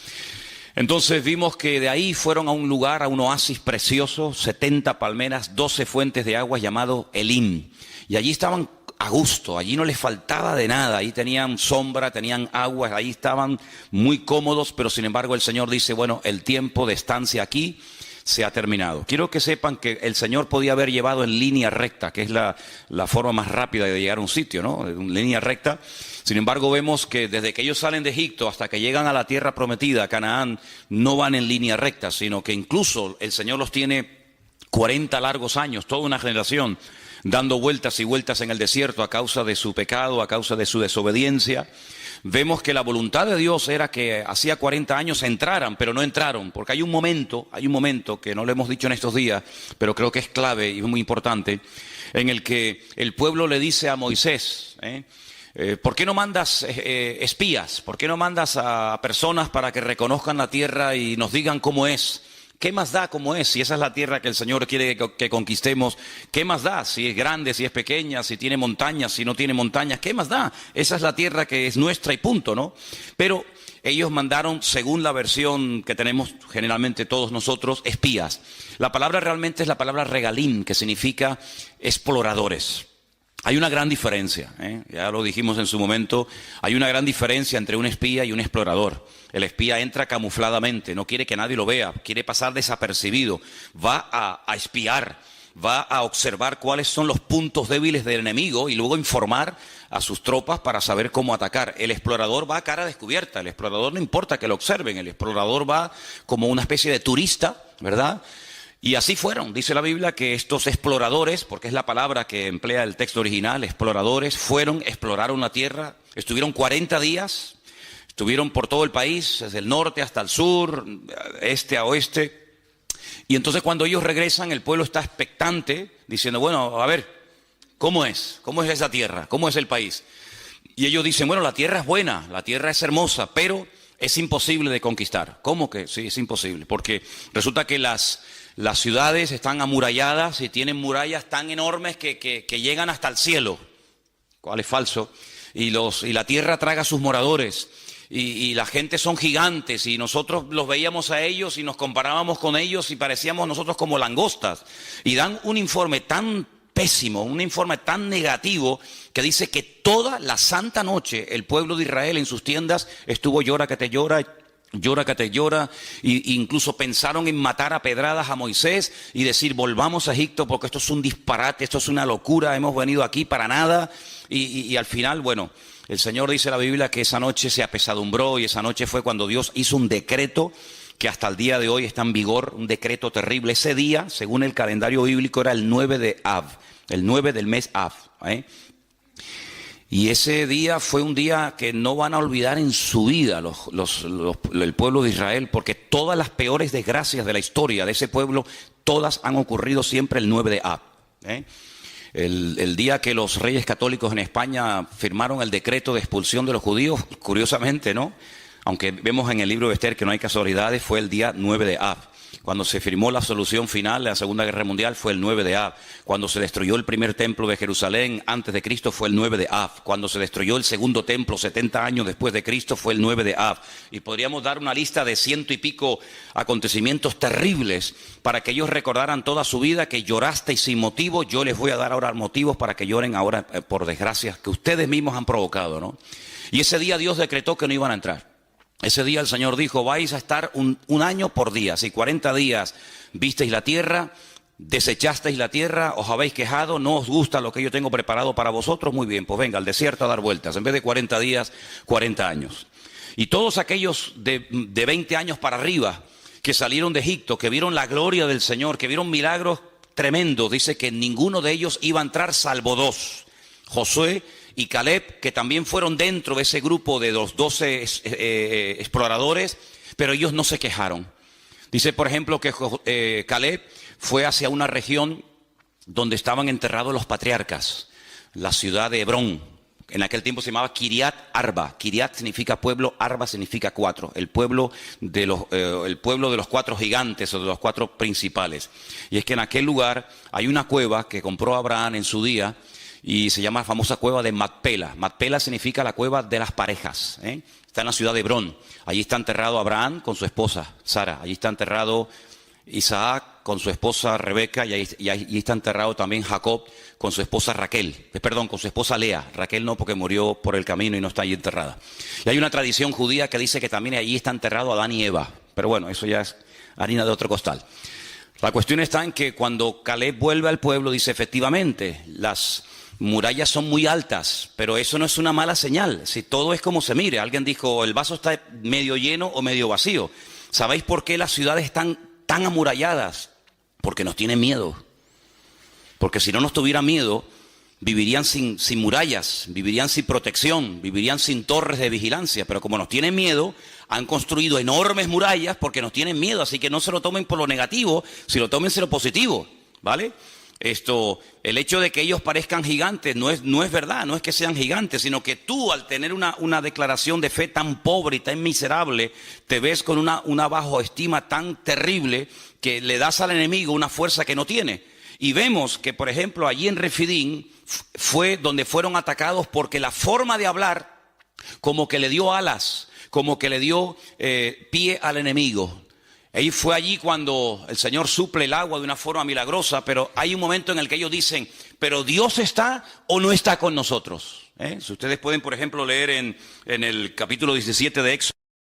Entonces vimos que de ahí fueron a un lugar, a un oasis precioso, 70 palmeras, 12 fuentes de agua llamado Elim. Y allí estaban a gusto, allí no les faltaba de nada, ahí tenían sombra, tenían agua, ahí estaban muy cómodos, pero sin embargo el Señor dice, bueno, el tiempo de estancia aquí se ha terminado. Quiero que sepan que el Señor podía haber llevado en línea recta, que es la forma más rápida de llegar a un sitio, ¿no? En línea recta. Sin embargo, vemos que desde que ellos salen de Egipto hasta que llegan a la tierra prometida, a Canaán, no van en línea recta, sino que incluso el Señor los tiene 40 largos años, toda una generación, dando vueltas y vueltas en el desierto a causa de su pecado, a causa de su desobediencia. Vemos que la voluntad de Dios era que hacía 40 años entraran, pero no entraron, porque hay un momento que no lo hemos dicho en estos días, pero creo que es clave y es muy importante, en el que el pueblo le dice a Moisés, ¿por qué no mandas espías? ¿Por qué no mandas a personas para que reconozcan la tierra y nos digan cómo es? ¿Qué más da cómo es? Si esa es la tierra que el Señor quiere que conquistemos, ¿qué más da? Si es grande, si es pequeña, si tiene montañas, si no tiene montañas, ¿qué más da? Esa es la tierra que es nuestra y punto, ¿no? Pero ellos mandaron, según la versión que tenemos generalmente todos nosotros, espías. La palabra realmente es la palabra regalim, que significa exploradores. Hay una gran diferencia, ya lo dijimos en su momento, hay una gran diferencia entre un espía y un explorador. El espía entra camufladamente, no quiere que nadie lo vea, quiere pasar desapercibido, va a espiar, va a observar cuáles son los puntos débiles del enemigo y luego informar a sus tropas para saber cómo atacar. El explorador va a cara descubierta, el explorador no importa que lo observen, el explorador va como una especie de turista, ¿verdad? Y así fueron, dice la Biblia, que estos exploradores, porque es la palabra que emplea el texto original, exploradores, exploraron la tierra, estuvieron 40 días, estuvieron por todo el país, desde el norte hasta el sur, este a oeste. Y entonces cuando ellos regresan, el pueblo está expectante, diciendo, bueno, a ver, ¿cómo es? ¿Cómo es esa tierra? ¿Cómo es el país? Y ellos dicen, bueno, la tierra es buena, la tierra es hermosa, pero es imposible de conquistar. ¿Cómo que? Sí, es imposible, porque resulta que las ciudades están amuralladas y tienen murallas tan enormes que llegan hasta el cielo, cual es falso, y la tierra traga a sus moradores, y la gente son gigantes, y nosotros los veíamos a ellos y nos comparábamos con ellos y parecíamos nosotros como langostas, y dan un informe tan pésimo, un informe tan negativo que dice que toda la santa noche el pueblo de Israel en sus tiendas estuvo llora que te llora, e incluso pensaron en matar a pedradas a Moisés y decir volvamos a Egipto porque esto es un disparate, esto es una locura, hemos venido aquí para nada, y al final, bueno, el Señor dice en la Biblia que esa noche se apesadumbró, y esa noche fue cuando Dios hizo un decreto que hasta el día de hoy está en vigor, un decreto terrible. Ese día, según el calendario bíblico, era el 9 de Av, el 9 del mes Av, Y ese día fue un día que no van a olvidar en su vida el pueblo de Israel, porque todas las peores desgracias de la historia de ese pueblo, todas han ocurrido siempre el 9 de Av. El día que los reyes católicos en España firmaron el decreto de expulsión de los judíos, curiosamente, ¿no? Aunque vemos en el libro de Esther que no hay casualidades, fue el día 9 de Av. Cuando se firmó la solución final de la Segunda Guerra Mundial fue el 9 de Av. Cuando se destruyó el primer templo de Jerusalén antes de Cristo fue el 9 de Av. Cuando se destruyó el segundo templo 70 años después de Cristo fue el 9 de Av. Y podríamos dar una lista de 100 y pico acontecimientos terribles para que ellos recordaran toda su vida que llorasteis sin motivo. Yo les voy a dar ahora motivos para que lloren ahora por desgracias que ustedes mismos han provocado, ¿no? Y ese día Dios decretó que no iban a entrar. Ese día el Señor dijo, vais a estar un año por día. Si 40 días visteis la tierra, desechasteis la tierra, os habéis quejado, no os gusta lo que yo tengo preparado para vosotros, muy bien, pues venga al desierto a dar vueltas. En vez de 40 días, 40 años. Y todos aquellos de 20 años para arriba que salieron de Egipto, que vieron la gloria del Señor, que vieron milagros tremendos, dice que ninguno de ellos iba a entrar salvo dos, Josué y Caleb, que también fueron dentro de ese grupo de los 12 exploradores, pero ellos no se quejaron. Dice, por ejemplo, que Caleb fue hacia una región donde estaban enterrados los patriarcas, la ciudad de Hebrón. En aquel tiempo se llamaba Kiriat Arba. Kiriat significa pueblo, Arba significa cuatro. El pueblo de los cuatro gigantes o de los cuatro principales. Y es que en aquel lugar hay una cueva que compró Abraham en su día, y se llama la famosa cueva de Macpela. Macpela significa la cueva de las parejas, Está en la ciudad de Hebrón. Allí está enterrado Abraham con su esposa Sara. Allí está enterrado Isaac con su esposa Rebeca, y allí está enterrado también Jacob con su esposa con su esposa Lea. Raquel no, porque murió por el camino y no está allí enterrada. Y hay una tradición judía que dice que también allí está enterrado Adán y Eva. Pero bueno, eso ya es harina de otro costal. La cuestión está en que cuando Caleb vuelve al pueblo, dice efectivamente, las murallas son muy altas, pero eso no es una mala señal. Si todo es como se mire, alguien dijo, el vaso está medio lleno o medio vacío. ¿Sabéis por qué las ciudades están tan amuralladas? Porque nos tienen miedo. Porque si no nos tuviera miedo, vivirían sin murallas, vivirían sin protección, vivirían sin torres de vigilancia. Pero como nos tienen miedo, han construido enormes murallas porque nos tienen miedo. Así que no se lo tomen por lo negativo, sino tómense lo positivo, ¿vale? El hecho de que ellos parezcan gigantes no es verdad, no es que sean gigantes, sino que tú, al tener una declaración de fe tan pobre y tan miserable, te ves con una bajoestima tan terrible que le das al enemigo una fuerza que no tiene. Y vemos que, por ejemplo, allí en Refidín fue donde fueron atacados porque la forma de hablar como que le dio alas, como que le dio pie al enemigo. Ahí fue allí cuando el Señor suple el agua de una forma milagrosa, pero hay un momento en el que ellos dicen, ¿pero Dios está o no está con nosotros? Si ustedes pueden, por ejemplo, leer en el capítulo 17 de Éxodo,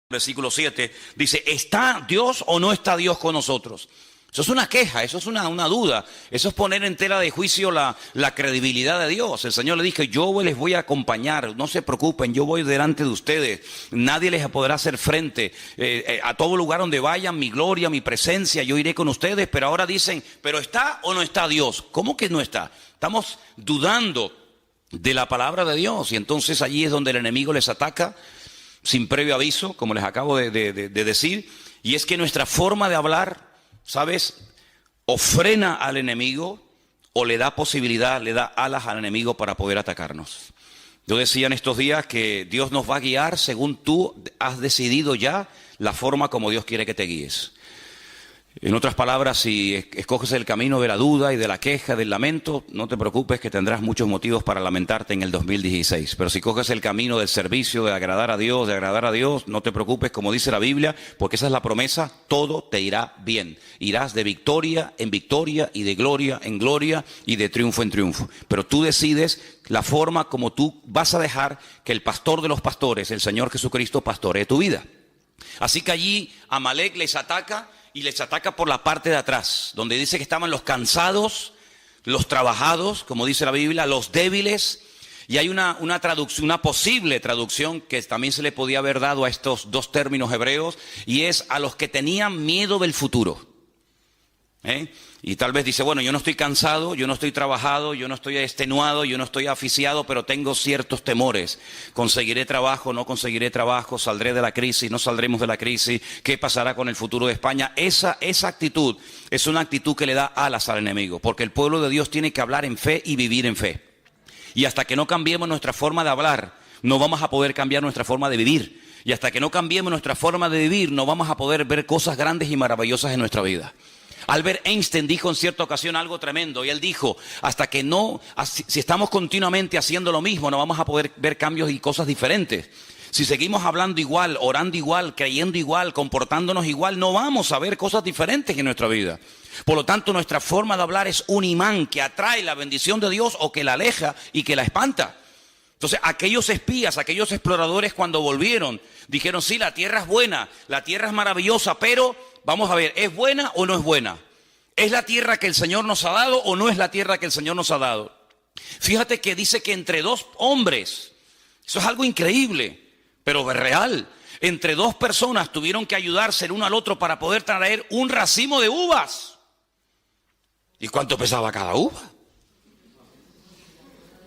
versículo 7, dice, ¿está Dios o no está Dios con nosotros? Eso es una queja, eso es una duda, eso es poner en tela de juicio la credibilidad de Dios. El Señor le dijo, yo les voy a acompañar, no se preocupen, yo voy delante de ustedes, nadie les podrá hacer frente, a todo lugar donde vayan, mi gloria, mi presencia, yo iré con ustedes. Pero ahora dicen, ¿pero está o no está Dios? ¿Cómo que no está? Estamos dudando de la palabra de Dios, y entonces allí es donde el enemigo les ataca sin previo aviso, como les acabo de decir, y es que nuestra forma de hablar, ¿sabes?, o frena al enemigo o le da posibilidad, le da alas al enemigo para poder atacarnos. Yo decía en estos días que Dios nos va a guiar según tú has decidido ya la forma como Dios quiere que te guíes. En otras palabras, si escoges el camino de la duda y de la queja, del lamento, no te preocupes que tendrás muchos motivos para lamentarte en el 2016. Pero si coges el camino del servicio, de agradar a Dios, no te preocupes, como dice la Biblia, porque esa es la promesa, todo te irá bien. Irás de victoria en victoria y de gloria en gloria y de triunfo en triunfo. Pero tú decides la forma como tú vas a dejar que el pastor de los pastores, el Señor Jesucristo, pastoree tu vida. Así que allí Amalek les ataca. Y les ataca por la parte de atrás, donde dice que estaban los cansados, los trabajados, como dice la Biblia, los débiles. Y hay una traducción, una posible traducción que también se le podía haber dado a estos dos términos hebreos, y es a los que tenían miedo del futuro. Y tal vez dice, bueno, yo no estoy cansado, yo no estoy trabajado, yo no estoy extenuado, yo no estoy asfixiado, pero tengo ciertos temores. ¿Conseguiré trabajo? ¿No conseguiré trabajo? ¿Saldré de la crisis? ¿No saldremos de la crisis? ¿Qué pasará con el futuro de España? Esa actitud es una actitud que le da alas al enemigo, porque el pueblo de Dios tiene que hablar en fe y vivir en fe. Y hasta que no cambiemos nuestra forma de hablar, no vamos a poder cambiar nuestra forma de vivir. Y hasta que no cambiemos nuestra forma de vivir, no vamos a poder ver cosas grandes y maravillosas en nuestra vida. Albert Einstein dijo en cierta ocasión algo tremendo, y él dijo, si estamos continuamente haciendo lo mismo, no vamos a poder ver cambios y cosas diferentes. Si seguimos hablando igual, orando igual, creyendo igual, comportándonos igual, no vamos a ver cosas diferentes en nuestra vida. Por lo tanto, nuestra forma de hablar es un imán que atrae la bendición de Dios o que la aleja y que la espanta. Entonces, aquellos espías, aquellos exploradores, cuando volvieron, dijeron, sí, la tierra es buena, la tierra es maravillosa, pero vamos a ver, ¿es buena o no es buena? ¿Es la tierra que el Señor nos ha dado o no es la tierra que el Señor nos ha dado? Fíjate que dice que entre dos hombres, eso es algo increíble, pero es real. Entre dos personas tuvieron que ayudarse el uno al otro para poder traer un racimo de uvas. ¿Y cuánto pesaba cada uva?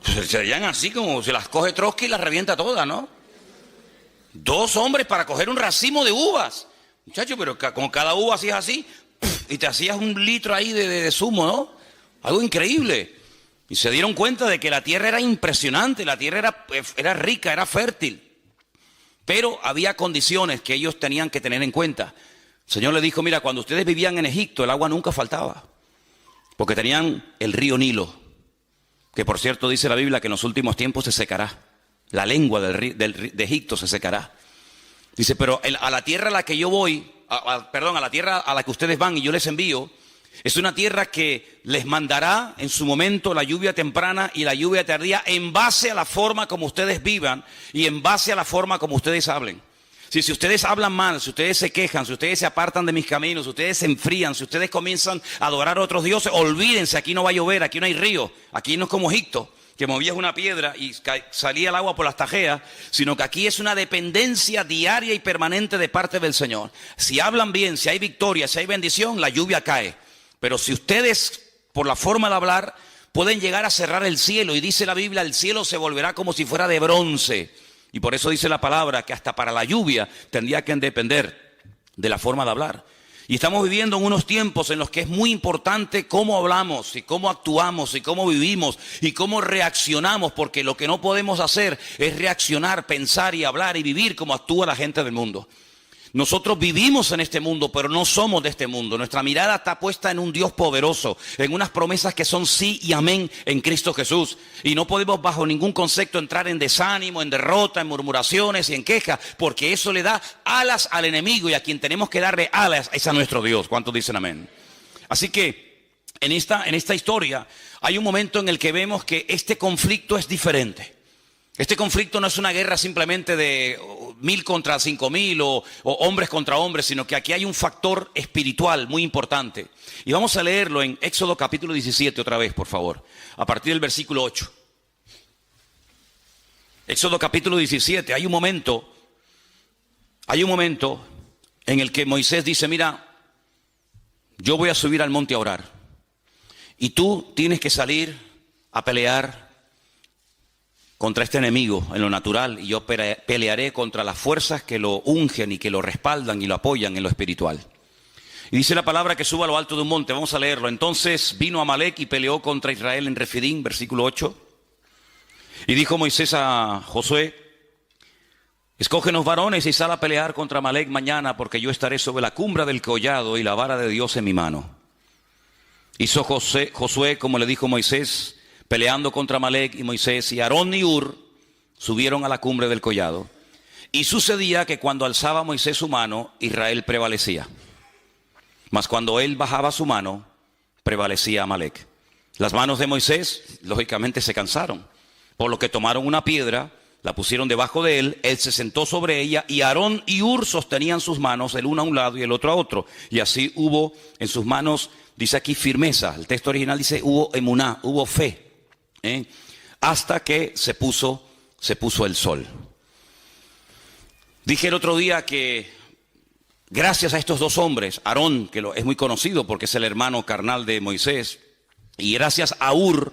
Pues serían así como se las coge Trotsky y las revienta todas, ¿no? Dos hombres para coger un racimo de uvas. Muchachos, pero con cada uva hacías así, y te hacías un litro ahí de zumo, ¿no? Algo increíble. Y se dieron cuenta de que la tierra era impresionante, la tierra era rica, era fértil. Pero había condiciones que ellos tenían que tener en cuenta. El Señor le dijo, mira, cuando ustedes vivían en Egipto, el agua nunca faltaba. Porque tenían el río Nilo, que por cierto dice la Biblia que en los últimos tiempos se secará. La lengua de Egipto se secará. Dice, pero a la tierra a la que yo voy, a la tierra a la que ustedes van y yo les envío, es una tierra que les mandará en su momento la lluvia temprana y la lluvia tardía en base a la forma como ustedes vivan y en base a la forma como ustedes hablen. Si ustedes hablan mal, si ustedes se quejan, si ustedes se apartan de mis caminos, si ustedes se enfrían, si ustedes comienzan a adorar a otros dioses, olvídense, aquí no va a llover, aquí no hay río, aquí no es como Egipto, que movías una piedra y salía el agua por las tajeas, sino que aquí es una dependencia diaria y permanente de parte del Señor. Si hablan bien, si hay victoria, si hay bendición, la lluvia cae. Pero si ustedes, por la forma de hablar, pueden llegar a cerrar el cielo, y dice la Biblia, el cielo se volverá como si fuera de bronce. Y por eso dice la palabra que hasta para la lluvia tendría que depender de la forma de hablar. Y estamos viviendo en unos tiempos en los que es muy importante cómo hablamos y cómo actuamos y cómo vivimos y cómo reaccionamos, porque lo que no podemos hacer es reaccionar, pensar y hablar y vivir como actúa la gente del mundo. Nosotros vivimos en este mundo, pero no somos de este mundo. Nuestra mirada está puesta en un Dios poderoso, en unas promesas que son sí y amén en Cristo Jesús. Y no podemos bajo ningún concepto entrar en desánimo, en derrota, en murmuraciones y en quejas, porque eso le da alas al enemigo, y a quien tenemos que darle alas es a nuestro Dios. ¿Cuántos dicen amén? Así que en esta historia hay un momento en el que vemos que este conflicto es diferente. Este conflicto no es una guerra simplemente de 1000 contra 5000 o hombres contra hombres, sino que aquí hay un factor espiritual muy importante. Y vamos a leerlo en Éxodo capítulo 17 otra vez, por favor, a partir del versículo 8. Éxodo capítulo 17, hay un momento en el que Moisés dice, mira, yo voy a subir al monte a orar y tú tienes que salir a pelear contra este enemigo en lo natural y yo pelearé contra las fuerzas que lo ungen y que lo respaldan y lo apoyan en lo espiritual. Y dice la palabra que suba a lo alto de un monte, vamos a leerlo. Entonces vino Amalek y peleó contra Israel en Refidim, versículo 8. Y dijo Moisés a Josué, escógenos varones y sal a pelear contra Amalek mañana, porque yo estaré sobre la cumbre del collado y la vara de Dios en mi mano. Hizo Josué como le dijo Moisés, peleando contra Amalek, y Moisés y Aarón y Hur subieron a la cumbre del collado. Y sucedía que cuando alzaba Moisés su mano, Israel prevalecía. Mas cuando él bajaba su mano, prevalecía Amalek. Las manos de Moisés, lógicamente, se cansaron, por lo que tomaron una piedra, la pusieron debajo de él se sentó sobre ella, y Aarón y Hur sostenían sus manos, el uno a un lado y el otro a otro. Y así hubo en sus manos, dice aquí, firmeza. El texto original dice, hubo emuná, hubo fe, hasta que se puso el sol. Dije el otro día que gracias a estos dos hombres, Aarón, que es muy conocido porque es el hermano carnal de Moisés, y gracias a Hur,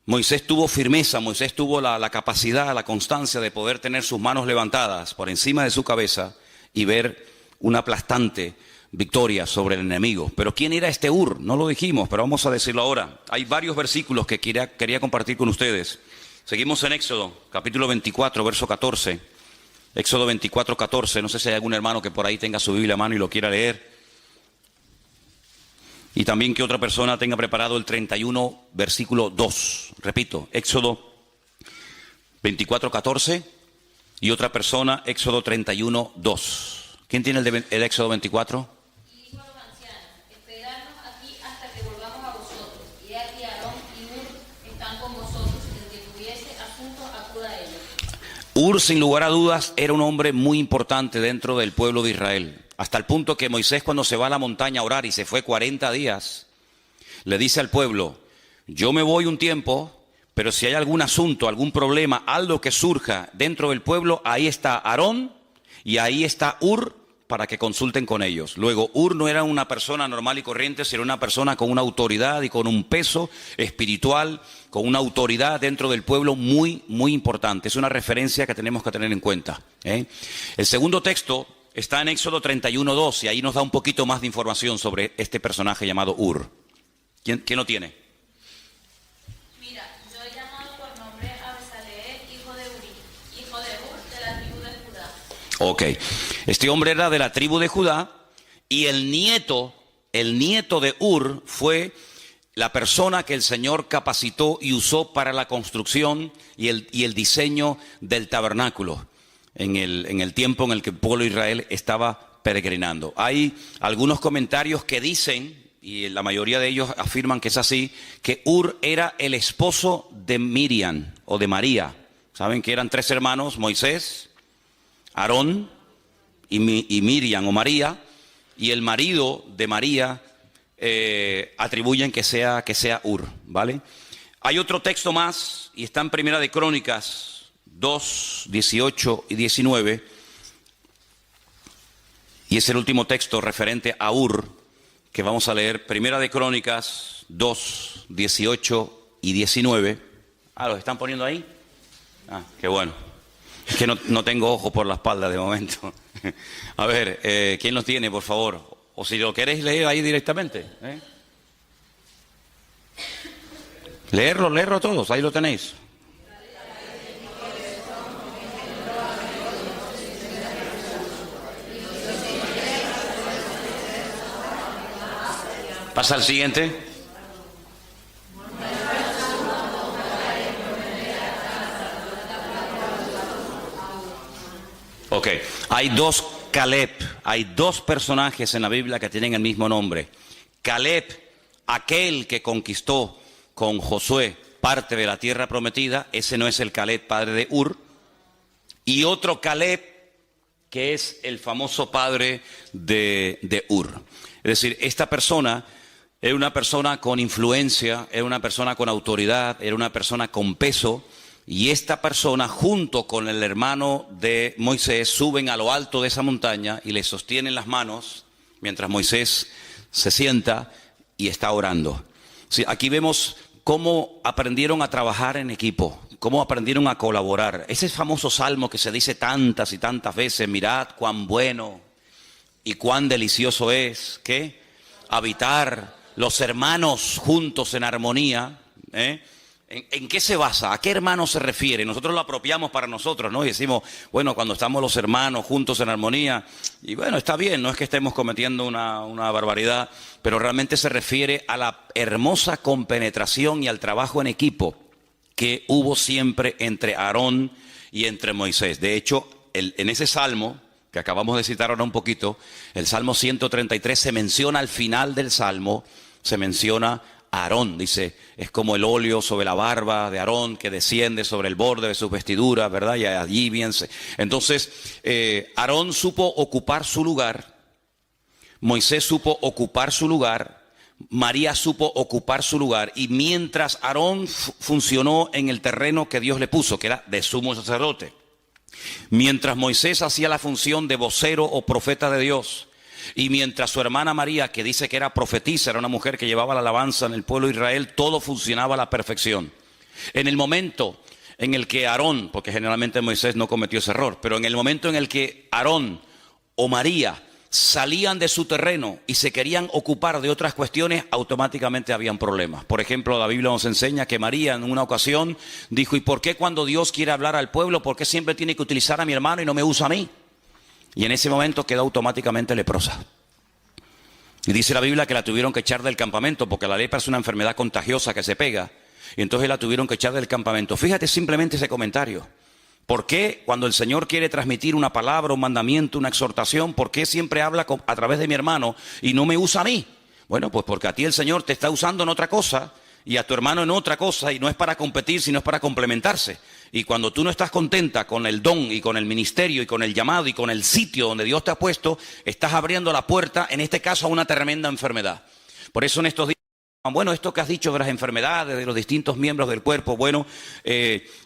Moisés tuvo firmeza, Moisés tuvo la capacidad, la constancia de poder tener sus manos levantadas por encima de su cabeza y ver una aplastante victoria sobre el enemigo. Pero ¿quién era este Hur? No lo dijimos, pero vamos a decirlo ahora. Hay varios versículos que quería compartir con ustedes. Seguimos en Éxodo, capítulo 24, verso 14. Éxodo 24, 14. No sé si hay algún hermano que por ahí tenga su Biblia a mano y lo quiera leer. Y también que otra persona tenga preparado el 31, versículo 2. Repito, Éxodo 24, 14 y otra persona, Éxodo 31, 2. ¿Quién tiene el Éxodo 24? Y dijo a los ancianos, esperadnos aquí hasta que volvamos a vosotros. Y aquí Aarón y Hur están con vosotros, el que tuviese asunto acuda a ellos. Hur, sin lugar a dudas, era un hombre muy importante dentro del pueblo de Israel. Hasta el punto que Moisés, cuando se va a la montaña a orar y se fue 40 días, le dice al pueblo, yo me voy un tiempo, pero si hay algún asunto, algún problema, algo que surja dentro del pueblo, ahí está Aarón y ahí está Hur para que consulten con ellos. Luego, Hur no era una persona normal y corriente, sino una persona con una autoridad y con un peso espiritual, con una autoridad dentro del pueblo muy, muy importante. Es una referencia que tenemos que tener en cuenta. El segundo texto está en Éxodo 31, 2, y ahí nos da un poquito más de información sobre este personaje llamado Hur. ¿Quién lo tiene? Mira, yo he llamado por nombre a Besaleel, hijo de Uri, hijo de Hur, de la tribu de Judá. Ok, este hombre era de la tribu de Judá, y el nieto de Hur fue la persona que el Señor capacitó y usó para la construcción y el diseño del tabernáculo en el tiempo en el que el pueblo de Israel estaba peregrinando. Hay algunos comentarios que dicen, y la mayoría de ellos afirman que es así, que Hur era el esposo de Miriam o de María. Saben que eran 3 hermanos, Moisés, Aarón y Miriam o María, y el marido de María atribuyen que sea Hur, ¿vale? Hay otro texto más, y está en Primera de Crónicas 2, 18 y 19, y es el último texto referente a Hur que vamos a leer. Primera de Crónicas 2, 18 y 19. ¿Los están poniendo ahí? Qué bueno. Es que no tengo ojo por la espalda de momento. A ver, ¿quién los tiene, por favor? O si lo queréis leer ahí directamente. Leerlo todos, ahí lo tenéis. Pasa al siguiente. Ok, hay 2 Caleb, hay 2 personajes en la Biblia que tienen el mismo nombre. Caleb, aquel que conquistó con Josué parte de la tierra prometida, ese no es el Caleb padre de Hur. y otro Caleb, que es el famoso padre de Ur. Es decir, esta persona era una persona con influencia, era una persona con autoridad, era una persona con peso, y esta persona junto con el hermano de Moisés suben a lo alto de esa montaña y le sostienen las manos mientras Moisés se sienta y está orando. Sí, aquí vemos cómo aprendieron a trabajar en equipo, cómo aprendieron a colaborar. Ese famoso salmo que se dice tantas y tantas veces: mirad cuán bueno y cuán delicioso es, ¿qué? Habitar los hermanos juntos en armonía. ¿En qué se basa? ¿A qué hermano se refiere? Nosotros lo apropiamos para nosotros, ¿no? Y decimos, bueno, cuando estamos los hermanos juntos en armonía, y bueno, está bien, no es que estemos cometiendo una barbaridad, pero realmente se refiere a la hermosa compenetración y al trabajo en equipo que hubo siempre entre Aarón y entre Moisés. De hecho, en ese salmo que acabamos de citar ahora un poquito, el Salmo 133, se menciona al final del Salmo, se menciona Aarón, dice, es como el óleo sobre la barba de Aarón que desciende sobre el borde de sus vestiduras, ¿verdad? Y allí bien Entonces, Aarón supo ocupar su lugar, Moisés supo ocupar su lugar, María supo ocupar su lugar, y mientras Aarón funcionó en el terreno que Dios le puso, que era de sumo sacerdote, mientras Moisés hacía la función de vocero o profeta de Dios, y mientras su hermana María, que dice que era profetisa, era una mujer que llevaba la alabanza en el pueblo de Israel, todo funcionaba a la perfección. En el momento en el que Aarón, porque generalmente Moisés no cometió ese error, pero en el momento en el que Aarón o María salían de su terreno y se querían ocupar de otras cuestiones, automáticamente habían problemas. Por ejemplo, la Biblia nos enseña que María en una ocasión dijo: ¿y por qué cuando Dios quiere hablar al pueblo, por qué siempre tiene que utilizar a mi hermano y no me usa a mí? Y en ese momento quedó automáticamente leprosa. Y dice la Biblia que la tuvieron que echar del campamento, porque la lepra es una enfermedad contagiosa que se pega. Y entonces la tuvieron que echar del campamento. Fíjate simplemente ese comentario. ¿Por qué cuando el Señor quiere transmitir una palabra, un mandamiento, una exhortación, por qué siempre habla a través de mi hermano y no me usa a mí? Bueno, pues porque a ti el Señor te está usando en otra cosa y a tu hermano en otra cosa, y no es para competir, sino es para complementarse. Y cuando tú no estás contenta con el don y con el ministerio y con el llamado y con el sitio donde Dios te ha puesto, estás abriendo la puerta, en este caso, a una tremenda enfermedad. Por eso en estos días, bueno, esto que has dicho de las enfermedades, de los distintos miembros del cuerpo, bueno,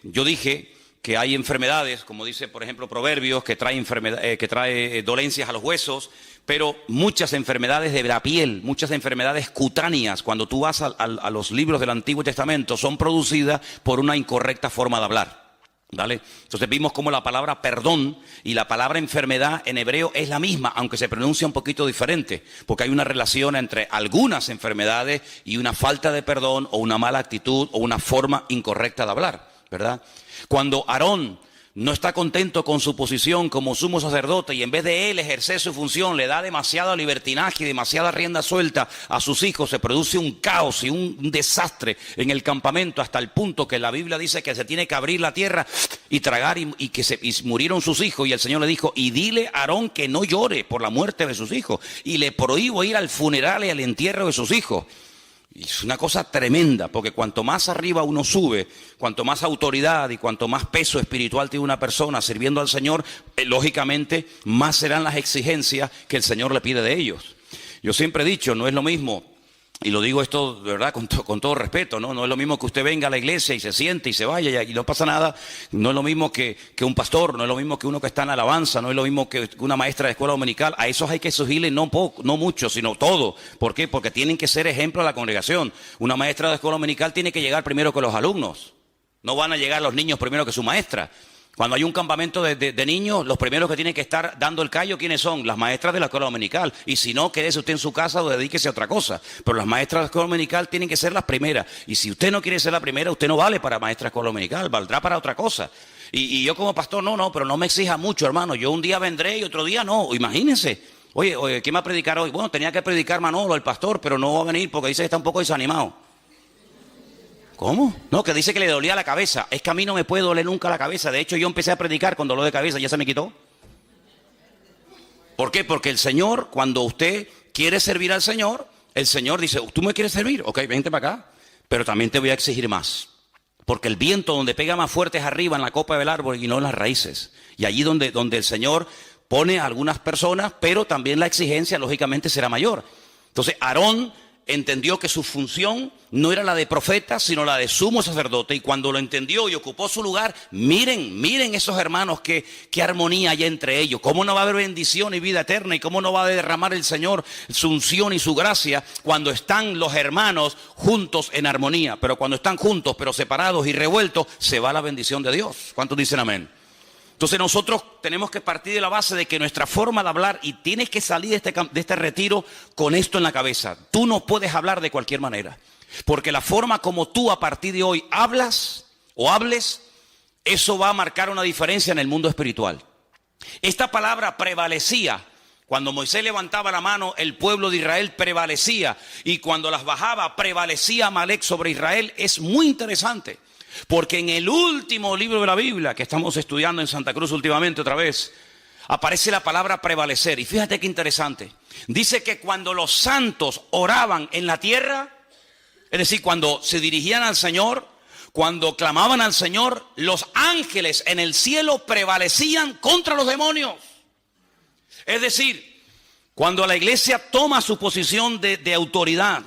yo dije que hay enfermedades, como dice por ejemplo Proverbios, que trae dolencias a los huesos, pero muchas enfermedades de la piel, muchas enfermedades cutáneas, cuando tú vas a los libros del Antiguo Testamento, son producidas por una incorrecta forma de hablar, ¿vale? Entonces vimos cómo la palabra perdón y la palabra enfermedad en hebreo es la misma, aunque se pronuncia un poquito diferente, porque hay una relación entre algunas enfermedades y una falta de perdón o una mala actitud o una forma incorrecta de hablar, ¿verdad? Cuando Aarón no está contento con su posición como sumo sacerdote y en vez de él ejercer su función le da demasiado libertinaje y demasiada rienda suelta a sus hijos, se produce un caos y un desastre en el campamento, hasta el punto que la Biblia dice que se tiene que abrir la tierra y tragar, y murieron sus hijos, y el Señor le dijo: y dile a Aarón que no llore por la muerte de sus hijos, y le prohíbo ir al funeral y al entierro de sus hijos. Y es una cosa tremenda, porque cuanto más arriba uno sube, cuanto más autoridad y cuanto más peso espiritual tiene una persona sirviendo al Señor, lógicamente más serán las exigencias que el Señor le pide de ellos. Yo siempre he dicho, no es lo mismo, y lo digo esto de verdad con todo respeto, ¿no? Es lo mismo que usted venga a la iglesia y se siente y se vaya y no pasa nada. No es lo mismo que un pastor, no es lo mismo que uno que está en la alabanza, no es lo mismo que una maestra de escuela dominical. A esos hay que exigirle no mucho, sino todo. ¿Por qué? Porque tienen que ser ejemplo a la congregación. Una maestra de escuela dominical tiene que llegar primero que los alumnos. No van a llegar los niños primero que su maestra. Cuando hay un campamento de niños, los primeros que tienen que estar dando el callo, ¿quiénes son? Las maestras de la escuela dominical. Y si no, quédese usted en su casa o dedíquese a otra cosa. Pero las maestras de la escuela dominical tienen que ser las primeras. Y si usted no quiere ser la primera, usted no vale para maestra de escuela dominical, valdrá para otra cosa. Y yo como pastor, pero no me exija mucho, hermano. Yo un día vendré y otro día no. Imagínense. Oye, ¿quién va a predicar hoy? Bueno, tenía que predicar Manolo, el pastor, pero no va a venir porque dice que está un poco desanimado. ¿Cómo? No, que dice que le dolía la cabeza. Es que a mí no me puede doler nunca la cabeza. De hecho, yo empecé a predicar con dolor de cabeza, ya se me quitó. ¿Por qué? Porque el Señor, cuando usted quiere servir al Señor, el Señor dice: ¿tú me quieres servir? Ok, vente para acá, pero también te voy a exigir más. Porque el viento donde pega más fuerte es arriba en la copa del árbol y no en las raíces. Y allí donde el Señor pone a algunas personas, pero también la exigencia lógicamente será mayor. Entonces Aarón entendió que su función no era la de profeta, sino la de sumo sacerdote. Y cuando lo entendió y ocupó su lugar, miren esos hermanos, qué armonía hay entre ellos. Cómo no va a haber bendición y vida eterna, y cómo no va a derramar el Señor su unción y su gracia cuando están los hermanos juntos en armonía. Pero cuando están juntos, pero separados y revueltos, se va la bendición de Dios. ¿Cuántos dicen amén? Entonces nosotros tenemos que partir de la base de que nuestra forma de hablar, y tienes que salir de este retiro con esto en la cabeza. Tú no puedes hablar de cualquier manera, porque la forma como tú a partir de hoy hablas o hables, eso va a marcar una diferencia en el mundo espiritual. Esta palabra prevalecía. Cuando Moisés levantaba la mano, el pueblo de Israel prevalecía, y cuando las bajaba, prevalecía Amalek sobre Israel. Es muy interesante. Porque en el último libro de la Biblia, que estamos estudiando en Santa Cruz últimamente otra vez, aparece la palabra prevalecer. Y fíjate qué interesante. Dice que cuando los santos oraban en la tierra, es decir, cuando se dirigían al Señor, cuando clamaban al Señor, los ángeles en el cielo prevalecían contra los demonios. Es decir, cuando la iglesia toma su posición de autoridad,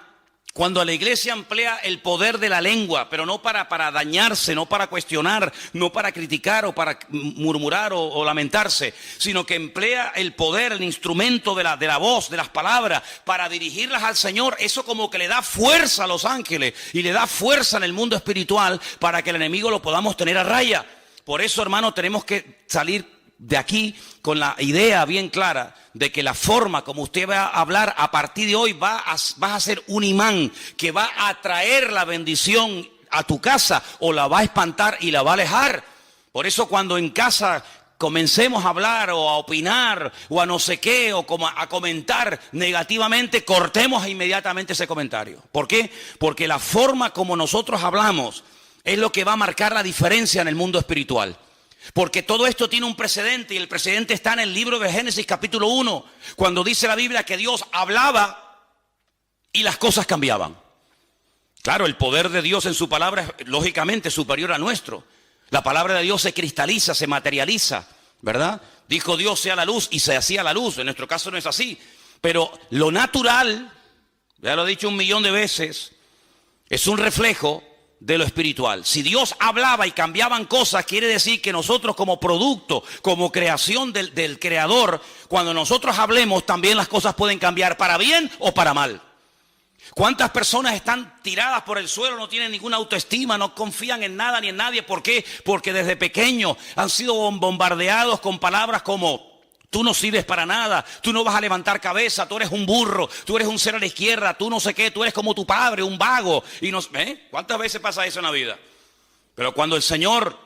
cuando la iglesia emplea el poder de la lengua, pero no para dañarse, no para cuestionar, no para criticar o para murmurar o lamentarse, sino que emplea el poder, el instrumento de la voz, de las palabras, para dirigirlas al Señor, eso como que le da fuerza a los ángeles y le da fuerza en el mundo espiritual para que el enemigo lo podamos tener a raya. Por eso, hermano, tenemos que salir de aquí con la idea bien clara de que la forma como usted va a hablar a partir de hoy vas a ser un imán que va a atraer la bendición a tu casa, o la va a espantar y la va a alejar. Por eso cuando en casa comencemos a hablar o a opinar o a no sé qué, o como a comentar negativamente, cortemos inmediatamente ese comentario. ¿Por qué? Porque la forma como nosotros hablamos es lo que va a marcar la diferencia en el mundo espiritual. Porque todo esto tiene un precedente, y el precedente está en el libro de Génesis capítulo 1, cuando dice la Biblia que Dios hablaba y las cosas cambiaban. Claro, el poder de Dios en su palabra es lógicamente superior a nuestro. La palabra de Dios se cristaliza, se materializa, ¿verdad? Dijo Dios sea la luz y se hacía la luz. En nuestro caso no es así. Pero lo natural, ya lo he dicho 1.000.000 de veces, es un reflejo de lo espiritual. Si Dios hablaba y cambiaban cosas, quiere decir que nosotros como producto, como creación del Creador, cuando nosotros hablemos también las cosas pueden cambiar para bien o para mal. ¿Cuántas personas están tiradas por el suelo, no tienen ninguna autoestima, no confían en nada ni en nadie? ¿Por qué? Porque desde pequeños han sido bombardeados con palabras como: tú no sirves para nada, tú no vas a levantar cabeza, tú eres un burro, tú eres un ser a la izquierda, tú no sé qué, tú eres como tu padre, un vago. Y ¿cuántas veces pasa eso en la vida? Pero cuando el Señor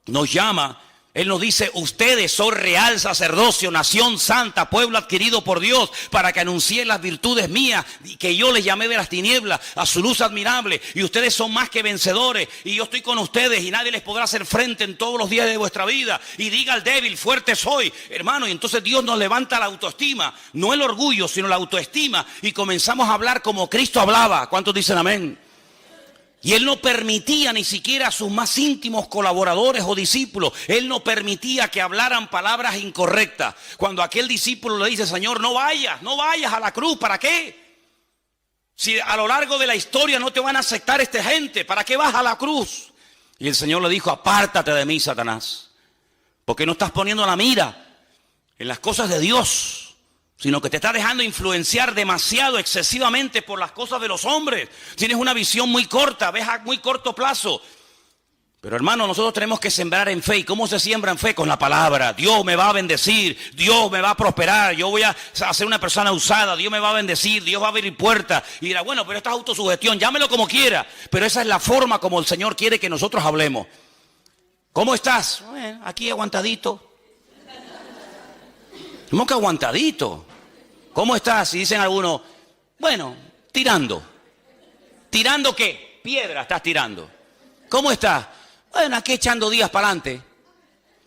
nos llama, Él nos dice: ustedes son real sacerdocio, nación santa, pueblo adquirido por Dios, para que anuncien las virtudes mías, que yo les llamé de las tinieblas a su luz admirable. Y ustedes son más que vencedores, y yo estoy con ustedes, y nadie les podrá hacer frente en todos los días de vuestra vida. Y diga al débil: fuerte soy, hermano. Y entonces Dios nos levanta la autoestima, no el orgullo, sino la autoestima, y comenzamos a hablar como Cristo hablaba. ¿Cuántos dicen amén? Y Él no permitía ni siquiera a sus más íntimos colaboradores o discípulos, Él no permitía que hablaran palabras incorrectas. Cuando aquel discípulo le dice: Señor, no vayas a la cruz, ¿para qué? Si a lo largo de la historia no te van a aceptar esta gente, ¿para qué vas a la cruz? Y el Señor le dijo: apártate de mí, Satanás, porque no estás poniendo la mira en las cosas de Dios, sino que te estás dejando influenciar demasiado, excesivamente por las cosas de los hombres. Tienes una visión muy corta, ves a muy corto plazo. Pero hermano, nosotros tenemos que sembrar en fe. ¿Y cómo se siembra en fe? Con la palabra. Dios me va a bendecir, Dios me va a prosperar, yo voy a ser una persona usada, Dios me va a bendecir, Dios va a abrir puertas. Y dirá: bueno, pero esto es autosugestión, llámelo como quiera. Pero esa es la forma como el Señor quiere que nosotros hablemos. ¿Cómo estás? Bueno, aquí aguantadito. ¿Cómo que aguantadito? ¿Cómo estás? Y dicen algunos: bueno, tirando. ¿Tirando qué? Piedra estás tirando. ¿Cómo estás? Bueno, aquí echando días para adelante.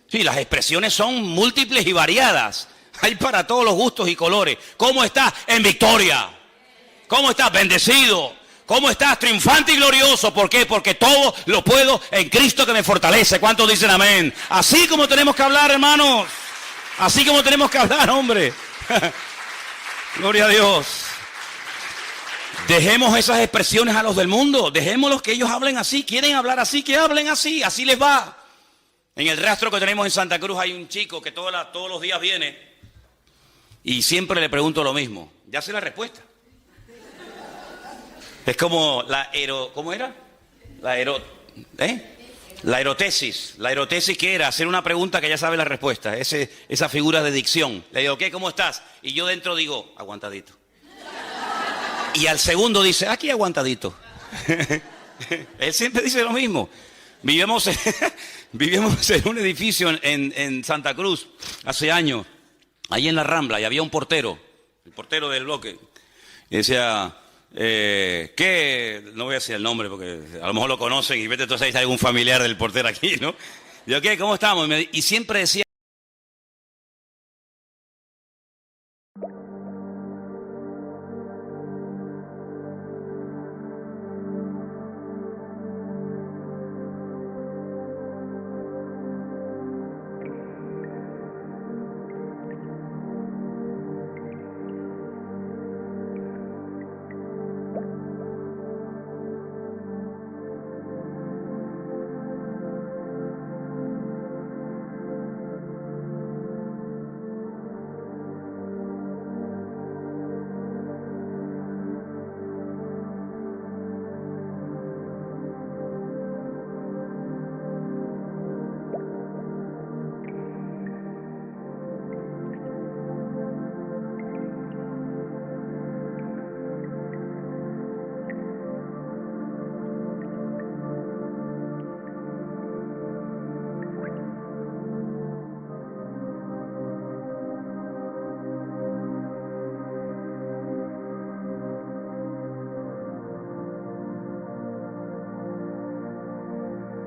Sí, las expresiones son múltiples y variadas. Hay para todos los gustos y colores. ¿Cómo estás? En victoria. ¿Cómo estás? Bendecido. ¿Cómo estás? Triunfante y glorioso. ¿Por qué? Porque todo lo puedo en Cristo que me fortalece. ¿Cuántos dicen amén? Así como tenemos que hablar, hermanos. Así como tenemos que hablar, hombre. Gloria a Dios. Dejemos esas expresiones a los del mundo. Dejémoslos que ellos hablen así. Quieren hablar así, que hablen así. Así les va. En el rastro que tenemos en Santa Cruz hay un chico que todos los días viene y siempre le pregunto lo mismo. Ya sé la respuesta. Es como ¿cómo era? La erotesis. La erotesis, ¿qué era? Hacer una pregunta que ya sabe la respuesta. Esa figura de dicción. Le digo, ¿qué? ¿Cómo estás? Y yo dentro digo, aguantadito. Y al segundo dice, aquí aguantadito. Él siempre dice lo mismo. Vivíamos en un edificio en Santa Cruz hace años, ahí en la Rambla, y había un portero, el portero del bloque, y decía, ¿qué? No voy a decir el nombre porque a lo mejor lo conocen y vete tú a saber si hay algún familiar del portero aquí, ¿no? Yo, ¿qué? ¿Cómo estamos? Y siempre decía,